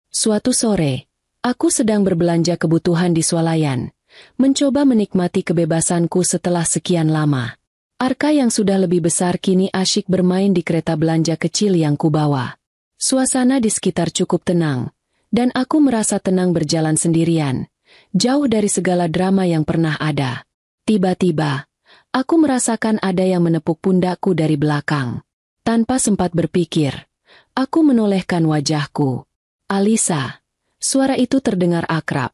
Suatu sore, aku sedang berbelanja kebutuhan di swalayan, mencoba menikmati kebebasanku setelah sekian lama. Arka yang sudah lebih besar kini asyik bermain di kereta belanja kecil yang kubawa. Suasana di sekitar cukup tenang, dan aku merasa tenang berjalan sendirian, jauh dari segala drama yang pernah ada. Tiba-tiba, aku merasakan ada yang menepuk pundakku dari belakang. Tanpa sempat berpikir, aku menolehkan wajahku. "Alisa." Suara itu terdengar akrab,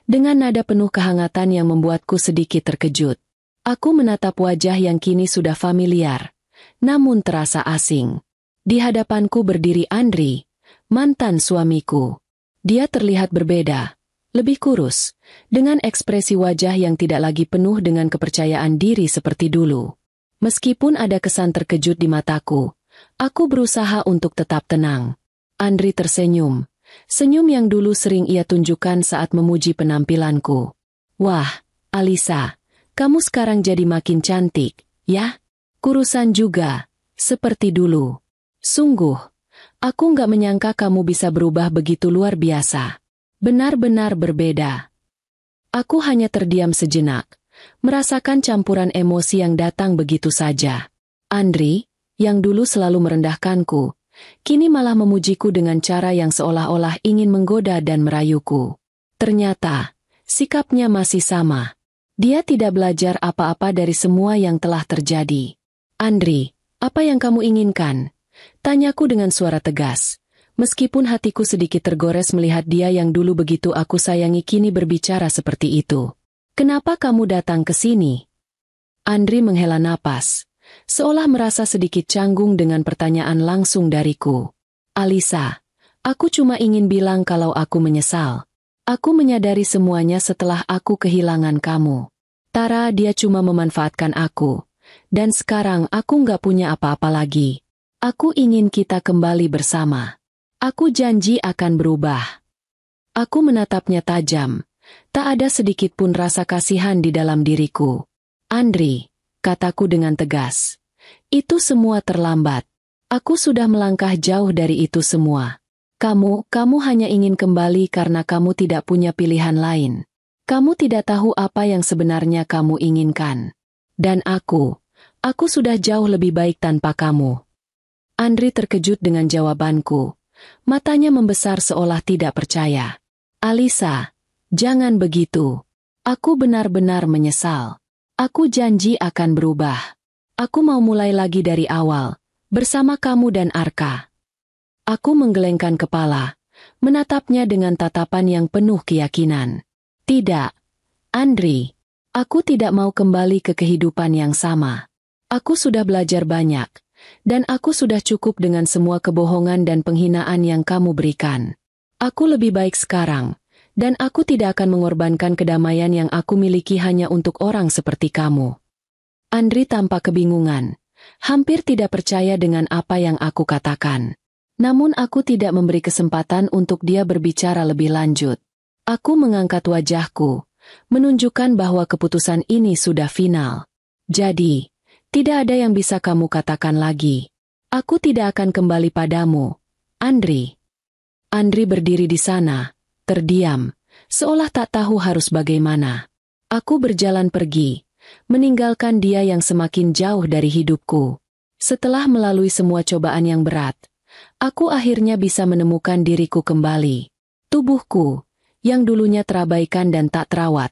dengan nada penuh kehangatan yang membuatku sedikit terkejut. Aku menatap wajah yang kini sudah familiar, namun terasa asing. Di hadapanku berdiri Andri, mantan suamiku. Dia terlihat berbeda, lebih kurus, dengan ekspresi wajah yang tidak lagi penuh dengan kepercayaan diri seperti dulu. Meskipun ada kesan terkejut di mataku, aku berusaha untuk tetap tenang. Andri tersenyum. Senyum yang dulu sering ia tunjukkan saat memuji penampilanku. "Wah, Alisa, kamu sekarang jadi makin cantik, ya? Kurusan juga, seperti dulu. Sungguh, aku nggak menyangka kamu bisa berubah begitu luar biasa. Benar-benar berbeda." Aku hanya terdiam sejenak, merasakan campuran emosi yang datang begitu saja. Andri, yang dulu selalu merendahkanku, kini malah memujiku dengan cara yang seolah-olah ingin menggoda dan merayuku. Ternyata, sikapnya masih sama. Dia tidak belajar apa-apa dari semua yang telah terjadi. "Andri, apa yang kamu inginkan?" tanyaku dengan suara tegas. Meskipun hatiku sedikit tergores melihat dia yang dulu begitu aku sayangi kini berbicara seperti itu. "Kenapa kamu datang ke sini?" Andri menghela napas, seolah merasa sedikit canggung dengan pertanyaan langsung dariku. "Alisa, aku cuma ingin bilang kalau aku menyesal. Aku menyadari semuanya setelah aku kehilangan kamu. Tara, dia cuma memanfaatkan aku. Dan sekarang aku nggak punya apa-apa lagi. Aku ingin kita kembali bersama. Aku janji akan berubah. Aku menatapnya tajam. Tak ada sedikit pun rasa kasihan di dalam diriku. Andri, kataku dengan tegas. Itu semua terlambat. Aku sudah melangkah jauh dari itu semua. Kamu hanya ingin kembali karena kamu tidak punya pilihan lain. Kamu tidak tahu apa yang sebenarnya kamu inginkan. Dan aku sudah jauh lebih baik tanpa kamu. Andri terkejut dengan jawabanku. Matanya membesar seolah tidak percaya. Alisa, jangan begitu. Aku benar-benar menyesal. Aku janji akan berubah. Aku mau mulai lagi dari awal, bersama kamu dan Arka. Aku menggelengkan kepala, menatapnya dengan tatapan yang penuh keyakinan. Tidak, Andri. Aku tidak mau kembali ke kehidupan yang sama. Aku sudah belajar banyak. Dan aku sudah cukup dengan semua kebohongan dan penghinaan yang kamu berikan. Aku lebih baik sekarang, dan aku tidak akan mengorbankan kedamaian yang aku miliki hanya untuk orang seperti kamu. Andri tampak kebingungan, hampir tidak percaya dengan apa yang aku katakan. Namun aku tidak memberi kesempatan untuk dia berbicara lebih lanjut. Aku mengangkat wajahku, menunjukkan bahwa keputusan ini sudah final. Jadi, tidak ada yang bisa kamu katakan lagi. Aku tidak akan kembali padamu, Andri. Andri berdiri di sana, terdiam, seolah tak tahu harus bagaimana. Aku berjalan pergi, meninggalkan dia yang semakin jauh dari hidupku. Setelah melalui semua cobaan yang berat, aku akhirnya bisa menemukan diriku kembali. Tubuhku, yang dulunya terabaikan dan tak terawat,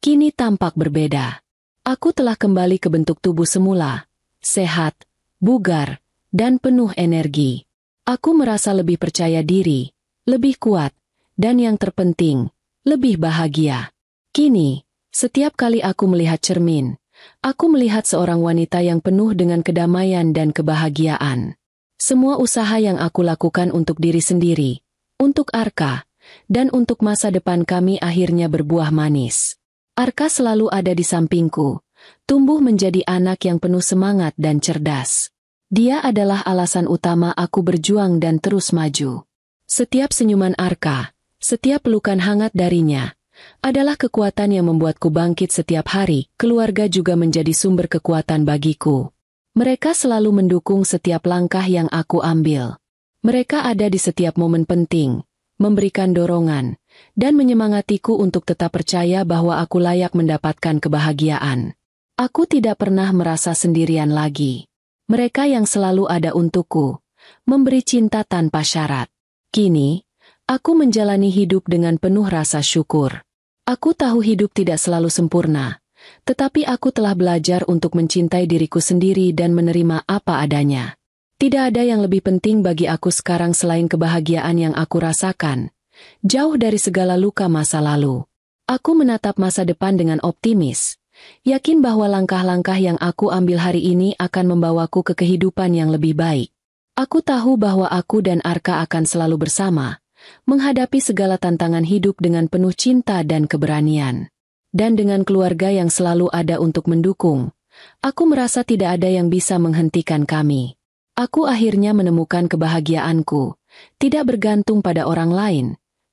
kini tampak berbeda. Aku telah kembali ke bentuk tubuh semula, sehat, bugar, dan penuh energi. Aku merasa lebih percaya diri, lebih kuat, dan yang terpenting, lebih bahagia. Kini, setiap kali aku melihat cermin, aku melihat seorang wanita yang penuh dengan kedamaian dan kebahagiaan. Semua usaha yang aku lakukan untuk diri sendiri, untuk Arka, dan untuk masa depan kami akhirnya berbuah manis. Arka selalu ada di sampingku, tumbuh menjadi anak yang penuh semangat dan cerdas. Dia adalah alasan utama aku berjuang dan terus maju. Setiap senyuman Arka, setiap pelukan hangat darinya, adalah kekuatan yang membuatku bangkit setiap hari. Keluarga juga menjadi sumber kekuatan bagiku. Mereka selalu mendukung setiap langkah yang aku ambil. Mereka ada di setiap momen penting, memberikan dorongan, dan menyemangatiku untuk tetap percaya bahwa aku layak mendapatkan kebahagiaan. Aku tidak pernah merasa sendirian lagi. Mereka yang selalu ada untukku, memberi cinta tanpa syarat. Kini, aku menjalani hidup dengan penuh rasa syukur. Aku tahu hidup tidak selalu sempurna, tetapi aku telah belajar untuk mencintai diriku sendiri dan menerima apa adanya. Tidak ada yang lebih penting bagi aku sekarang selain kebahagiaan yang aku rasakan. Jauh dari segala luka masa lalu, aku menatap masa depan dengan optimis, yakin bahwa langkah-langkah yang aku ambil hari ini akan membawaku ke kehidupan yang lebih baik. Aku tahu bahwa aku dan Arka akan selalu bersama, menghadapi segala tantangan hidup dengan penuh cinta dan keberanian. Dan dengan keluarga yang selalu ada untuk mendukung, aku merasa tidak ada yang bisa menghentikan kami. Aku akhirnya menemukan kebahagiaanku, tidak bergantung pada orang lain,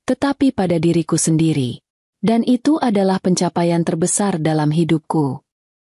tetapi pada diriku sendiri. Dan itu adalah pencapaian terbesar dalam hidupku.